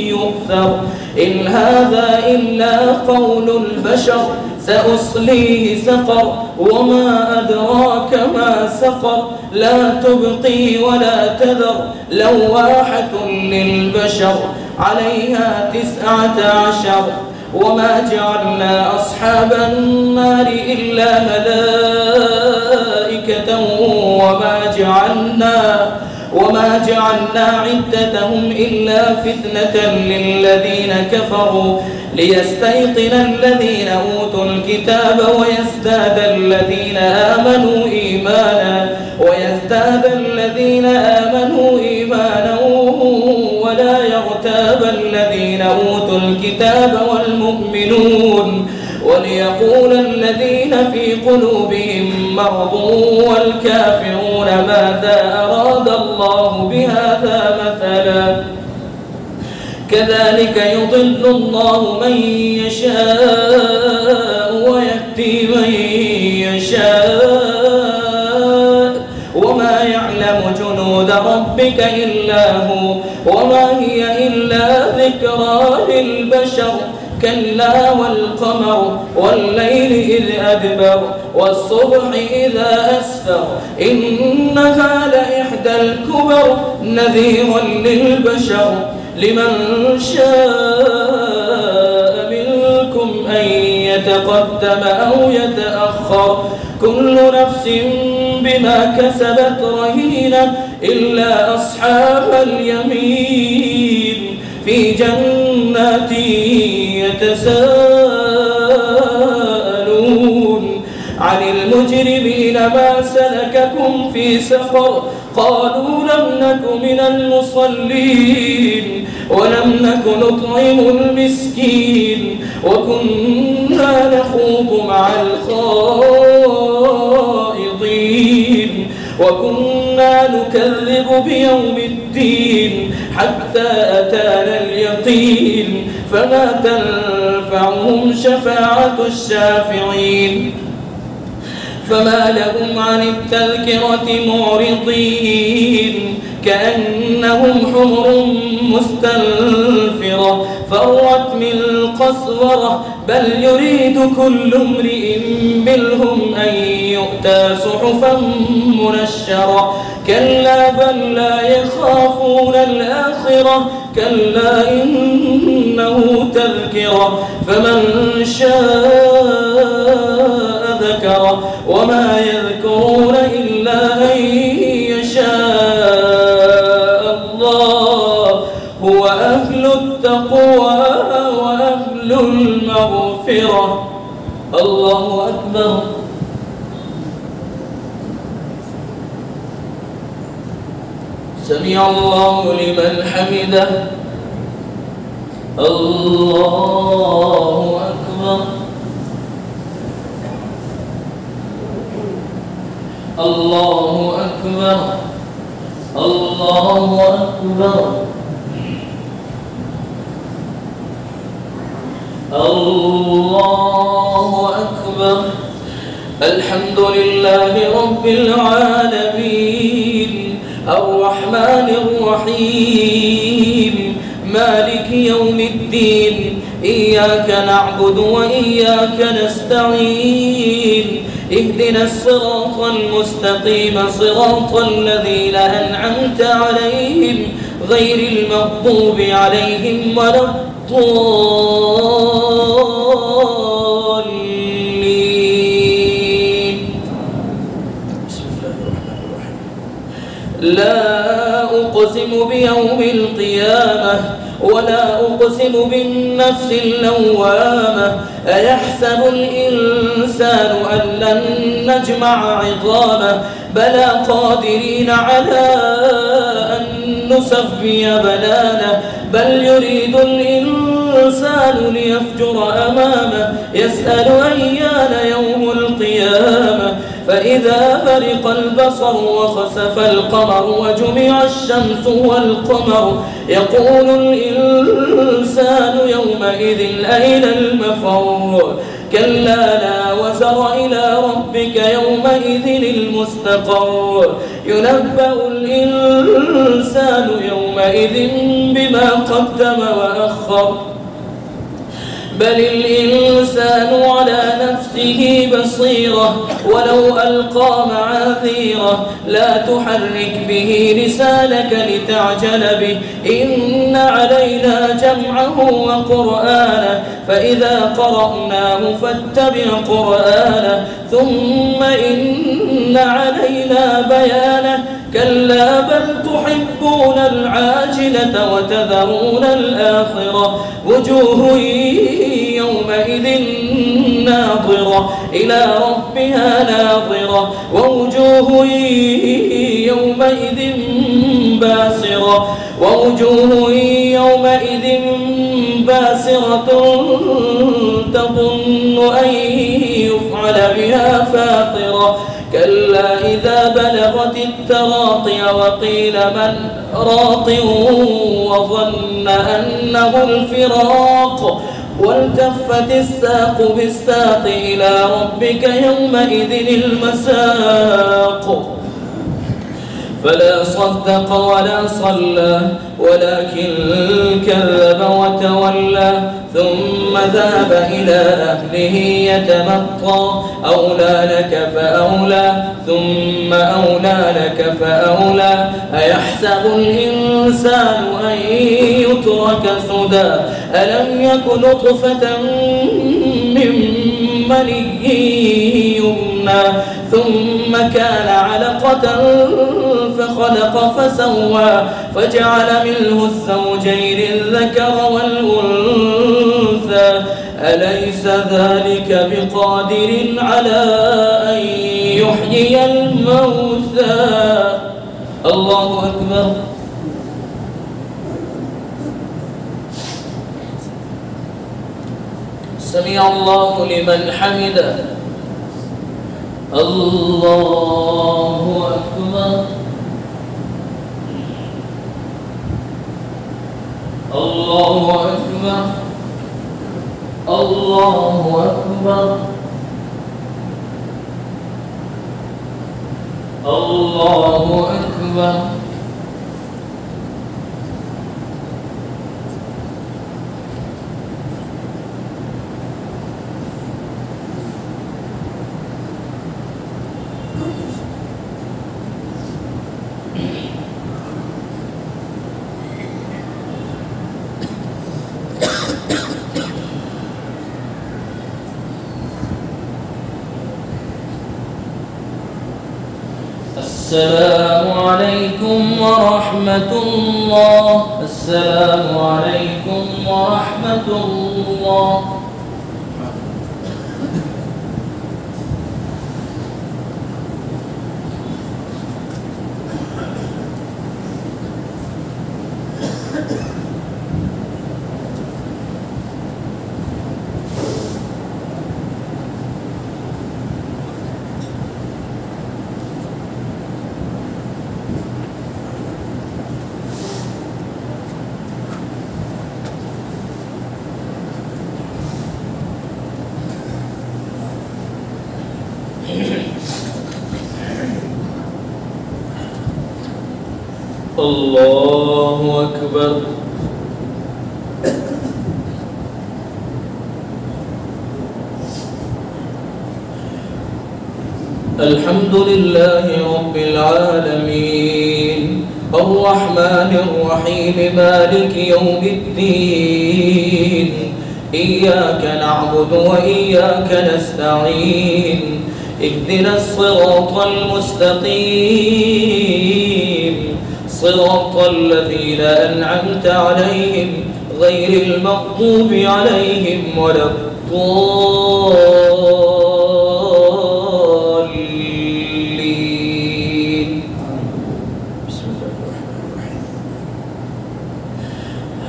يؤثر إن هذا إلا قول البشر سأصليه سقر وما أدراك ما سقر لا تبقي ولا تذر لواحة للبشر عليها 19 وما جعلنا أصحاب النار إلا ملائكة وما جعلنا عدتهم إلا فتنة للذين كفروا ليستيقن الذين أوتوا الكتاب ويزداد الذين آمنوا إيمانا ولا يرتاب الذين أوتوا الكتاب والمؤمنون وليقول الذين في قلوبهم مرض والكافرون ماذا أراد الله بهذا مثلا كذلك يضل الله من يشاء ويهدي من يشاء وما يعلم جنود ربك إلا هو وما هي إلا ذكرى للبشر كلا والقمر والليل إذ أدبر والصبح إذا أسفر إنها لإحدى الكبر نذيرا للبشر لمن شاء منكم أن يتقدم أو يتأخر كل نفس بما كسبت رهينة إلا أصحاب اليمين في جنات يتساءلون عن المجرمين ما سلككم في سقر قالوا لم نك من المصلين ولم نك نطعم المسكين وكنا نخوض مع الخائضين وكنا نكذب بيوم الدين حتى أتانا اليقين فما تنفعهم شفاعة الشافعين فما لهم عن التذكرة معرضين كأنهم حمر مستنفرة فرت من قسورة بل يريد كل امرئ منهم أن يؤتى صحفا منشرة كلا بل لا يخافون الآخرة كلا إنه تذكرة فمن شاء ذكره وما يذكرون إلا أن يشاء الله هو أهل الله أكبر. سمع الله لمن حمده. الله أكبر. الله أكبر. الله أكبر. الله أكبر. الحمد لله رب العالمين الرحمن الرحيم مالك يوم الدين إياك نعبد وإياك نستعين اهدنا الصراط المستقيم صراط الذين أنعمت عليهم غير المغضوب عليهم ولا الضالين. بسم الله الرحمن الرحيم. لا أقسم بيوم القيامة ولا أقسم بالنفس اللوامة أيحسب الإنسان أن لن نجمع عظامه بلى قادرين على أن نسوي بنانه بل يريد الإنسان ليفجر أمامه يسأل أيان يوم القيامة فإذا برق البصر وخسف القمر وجمع الشمس والقمر يقول الإنسان يومئذ أين المفر كلا لا وزر إلى ربك يومئذ المستقر ينبأ الإنسان يومئذ بما قدم وأخر بل الإنسان على نفسه بصيرة ولو ألقى معاذيره لا تحرك به لسانك لتعجل به إن علينا جمعه وقرآنه فإذا قرأناه فاتبع قرآنه ثم إن علينا بيانه كلا بل تحبون العاجلة وتذرون الآخرة وجوه يومئذ ناظرة إلى ربها ناظرة ووجوه يومئذ باسرة تظن أن يفعل بها فاقرة كلا إذا بلغت التراقي وقيل من راق وظن أنه الفراق والتفت الساق بالساق إلى ربك يومئذ المساق فلا صدق ولا صلى ولكن كذب وتولى ثم ذهب إلى أهله يتمطى أولى لك فأولى ثم أولى لك فأولى أيحسب الإنسان أن يترك سدى ألم يك نطفة من مني يمنى ثم كان علقة فخلق فسوى فجعل منه الزوجين الذكر والأنثى أليس ذلك بقادر على أن يحيي الموتى الله أكبر. سمع الله لمن حمده. الله أكبر. الله أكبر. الله أكبر. الله أكبر. السلام عليكم ورحمة الله. السلام عليكم ورحمة الله. الله أكبر. الحمد لله رب العالمين الرحمن الرحيم مالك يوم الدين إياك نعبد وإياك نستعين اهدنا الصراط المستقيم صراط الذين أنعمت عليهم غير المغضوب عليهم ولا الضالين. بسم الله الرحمن الرحيم.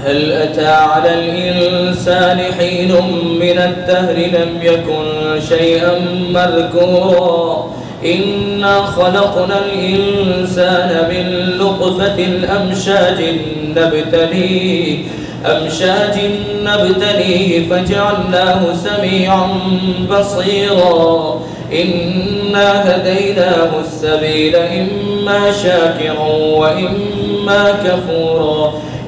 هل أتى على الإنسان حين من الدهر لم يكن شيئا مذكورا إنا خلقنا الإنسان من نطفة أمشاج نبتليه فجعلناه سميعا بصيرا إنا هديناه السبيل إما شاكرا وإما كفورا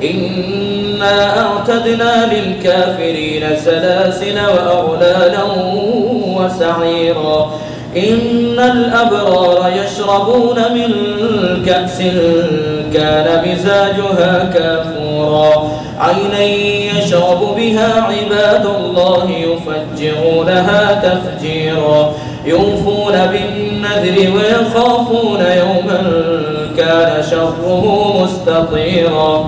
إنا أعتدنا للكافرين سلاسل وأغلالا وسعيرا إن الأبرار يشربون من كأس كان مزاجها كافورا عينا يشرب بها عباد الله يفجرونها تفجيرا يوفون بالنذر ويخافون يوما كان شره مستطيرا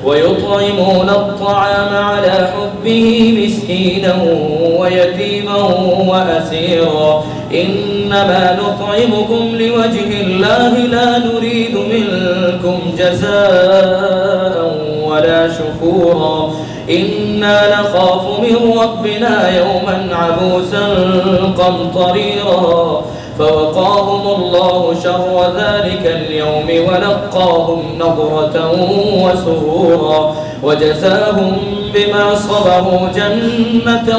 ويطعمون الطعام على حبه مسكينا ويتيما وأسيرا إنما نطعمكم لوجه الله لا نريد منكم جزاء ولا شكورا إنا نخاف من ربنا يوما عبوسا قمطريرا فوقاهم الله شر ذلك اليوم ولقاهم نضرة وسرورا وجزاهم بما صبروا جنة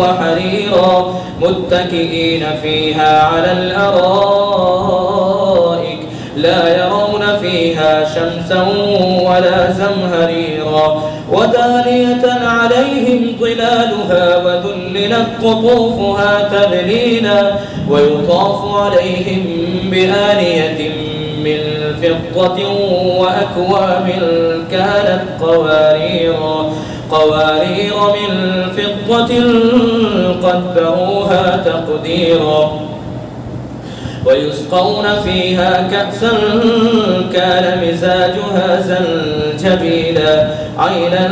وحريرا متكئين فيها على الأرائك لا يرون فيها شمسا ولا زمهريرا ودانية عليهم ظلالها وذللت قطوفها تذليلا ويطاف عليهم بآنية من فضة وأكواب كانت قوارير من فضة قدروها تقديرا ويسقون فيها كأسا كان مزاجها زنجبيلا عينا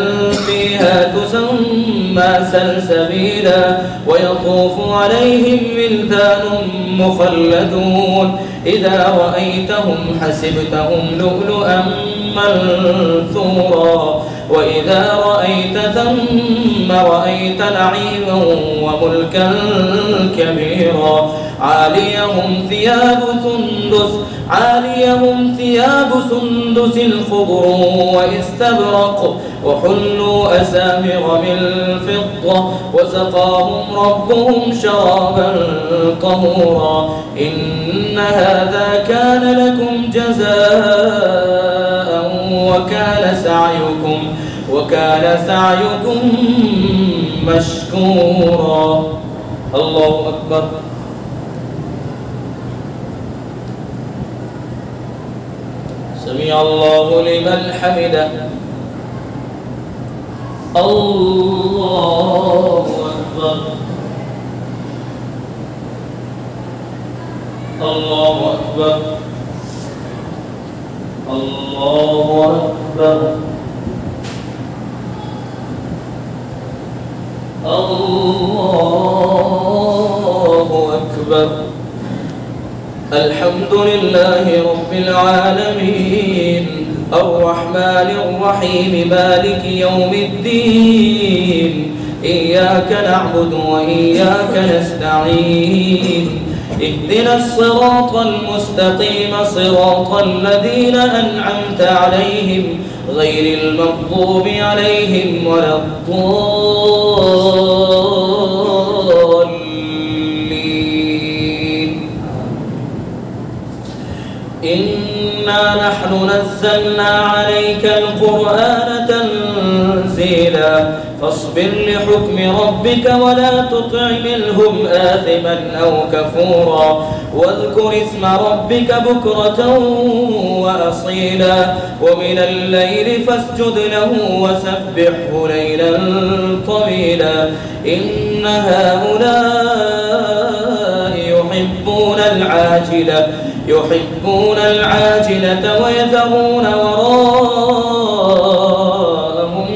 فيها تسمى سلسبيلا ويطوف عليهم ولدان مخلدون إذا رأيتهم حسبتهم لؤلؤا منثورا وإذا رأيت ثم رأيت نعيما وملكا كبيرا عاليهم ثياب سندس خضر واستبرق وحلوا أسامر من فضة وسقاهم ربهم شرابا طهورا إن هذا كان لكم جزاء وكان سعيكم مشكورا. الله أكبر. سمع الله لمن حمده. الله أكبر. الله أكبر. الله أكبر. الله أكبر. الحمد لله رب العالمين الرحمن الرحيم مالك يوم الدين إياك نعبد وإياك نستعين اهدنا الصراط المستقيم صراط الذين أنعمت عليهم غير المغضوب عليهم ولا الضالين. إنا نحن نحن نزلنا عليك القرآن تنزيلا فاصبر لحكم ربك ولا تطع منهم آثما أو كفورا واذكر اسم ربك بكرة وأصيلا ومن الليل فاسجد له وسبحه ليلا طويلا إن هؤلاء يحبون العاجلة ويذرون وراءهم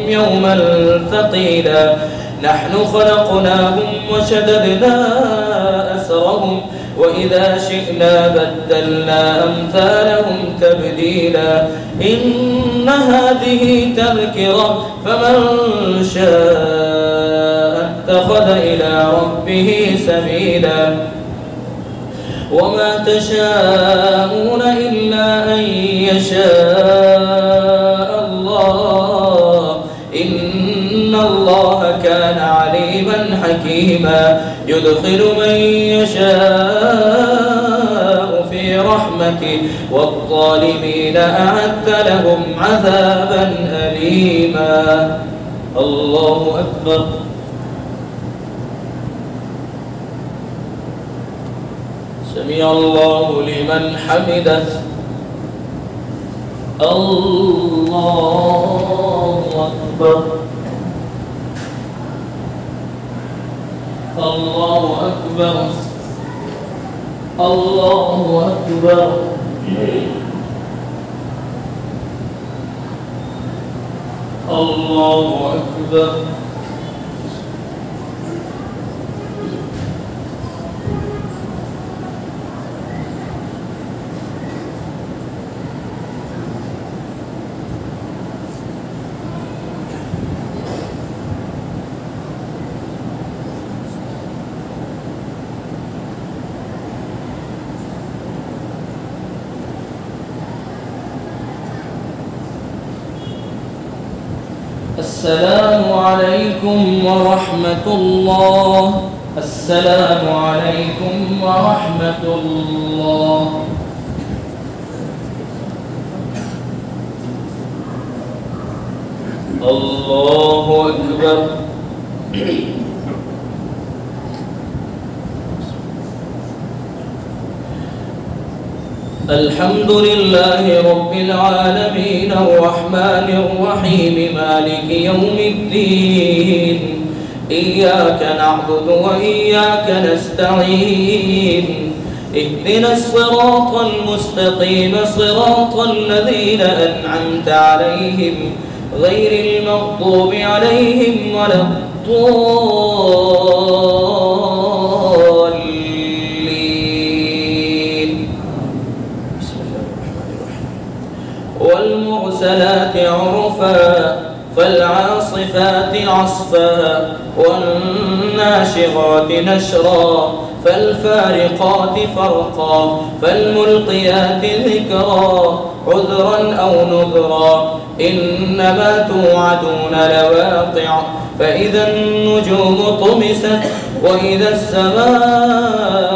يوما ثقيلا نحن خلقناهم وشددنا أسرهم وإذا شئنا بدلنا أمثالهم تبديلا إن هذه تذكرة فمن شاء اتخذ إلى ربه سبيلا وما تشاءون إلا أن يشاء الله إن الله كان عليما حكيما يدخل من يشاء في رحمته والظالمين أعد لهم عذابا أليما الله أكبر سمع الله لمن حمده الله أكبر الله أكبر الله أكبر الله أكبر السلام عليكم ورحمة الله السلام عليكم ورحمة الله الله أكبر الحمد لله رب العالمين الرحمن الرحيم مالك يوم الدين إياك نعبد وإياك نستعين اهدنا الصراط المستقيم صراط الذين أنعمت عليهم غير المغضوب عليهم ولا الضالين والمرسلات عرفا فالعاصفات عصفا والناشرات نشرا فالفارقات فرقا فالملقيات ذكرا عذرا أو نذرا إنما توعدون لواقع فإذا النجوم طمست وإذا السماء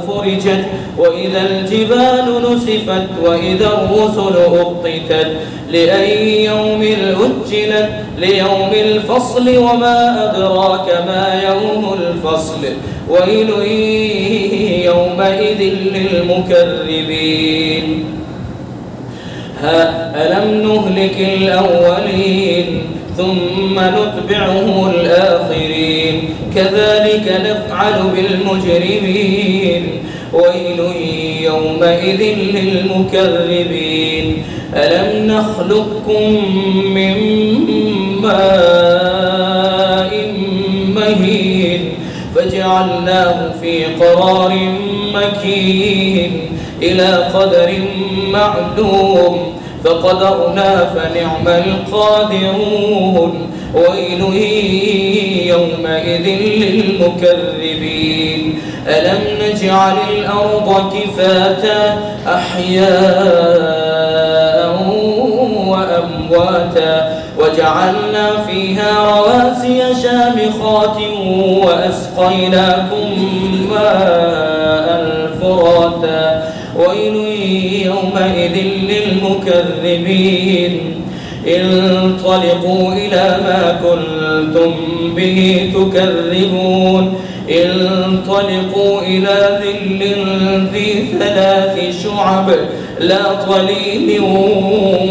فرجت وإذا الجبال نسفت وإذا الرسل أقتت لأي يوم أجلت ليوم الفصل وما أدراك ما يوم الفصل ويل يومئذ للمكذبين ألم نهلك الأولين ثم نتبعهم الآخرين كذلك نفعل بالمجرمين ويل يومئذ للمكذبين ألم نخلقكم من ماء مهين فجعلناه في قرار مكين إلى قدر معلوم فقدرنا فنعم القادرون ويل يومئذ للمكذبين ألم نجعل الأرض كفاتا أحياء وأمواتا وجعلنا فيها رواسي شامخات وأسقيناكم ماء فراتا ويل يومئذ للمكذبين انطلقوا إلى ما كنتم به تكذبون انطلقوا إلى ظل ذي 3 شعب لا ظليل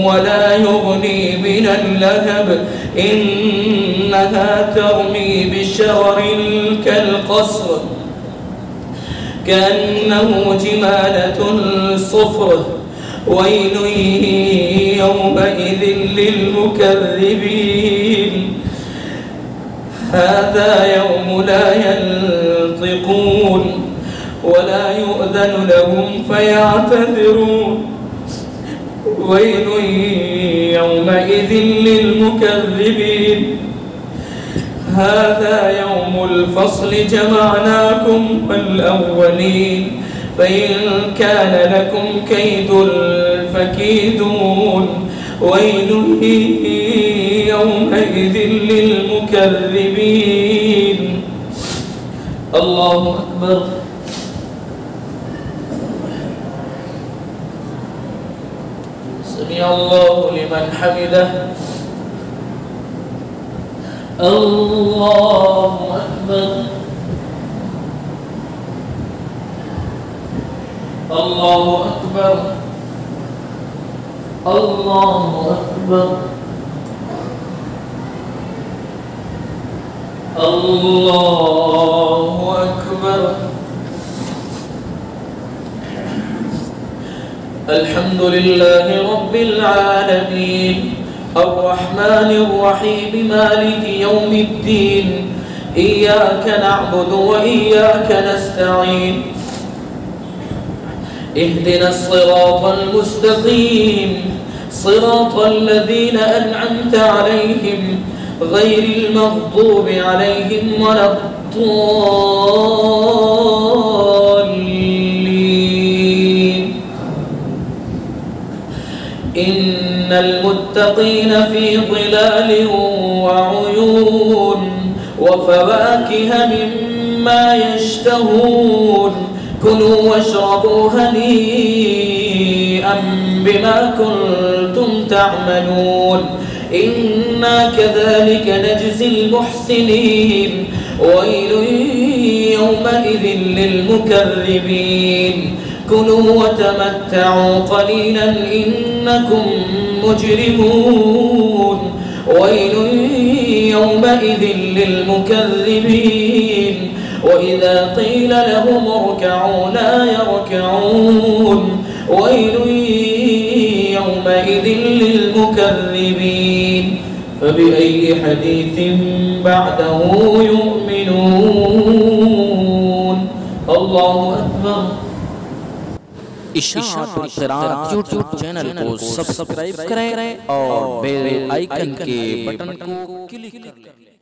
ولا يغني من اللهب إنها ترمي بشرر كالقصر كأنه جمالة صفر ويل يومئذ للمكذبين هذا يوم لا ينطقون ولا يؤذن لهم فيعتذرون ويل يومئذ للمكذبين هذا يوم الفصل جمعناكم والأولين فإن كان لكم كيد فكيدون ويل يومئذ للمكذبين الله أكبر سمع الله لمن حمده الله أكبر الله أكبر الله أكبر الله أكبر الحمد لله رب العالمين الرحمن الرحيم مالك يوم الدين إياك نعبد وإياك نستعين اهدنا الصراط المستقيم صراط الذين أنعمت عليهم غير المغضوب عليهم ولا الضالين إن المتقين في ظلال وعيون وفواكه مما يشتهون كلوا واشربوا هنيئا بما كنتم تعملون إنا كذلك نجزي المحسنين ويل يومئذ للمكذبين كلوا وتمتعوا قليلا إنكم مجرمون ويل يومئذ للمكذبين وإذا قيل لهم اركعوا لا يركعون ويل يومئذ للمكذبين فبأي حديث بعده يؤمنون الله أكبر इशाअतुल क़िराअत YouTube channel को सब्सक्राइब करें और बेल आइकन के बटन को क्लिक करें।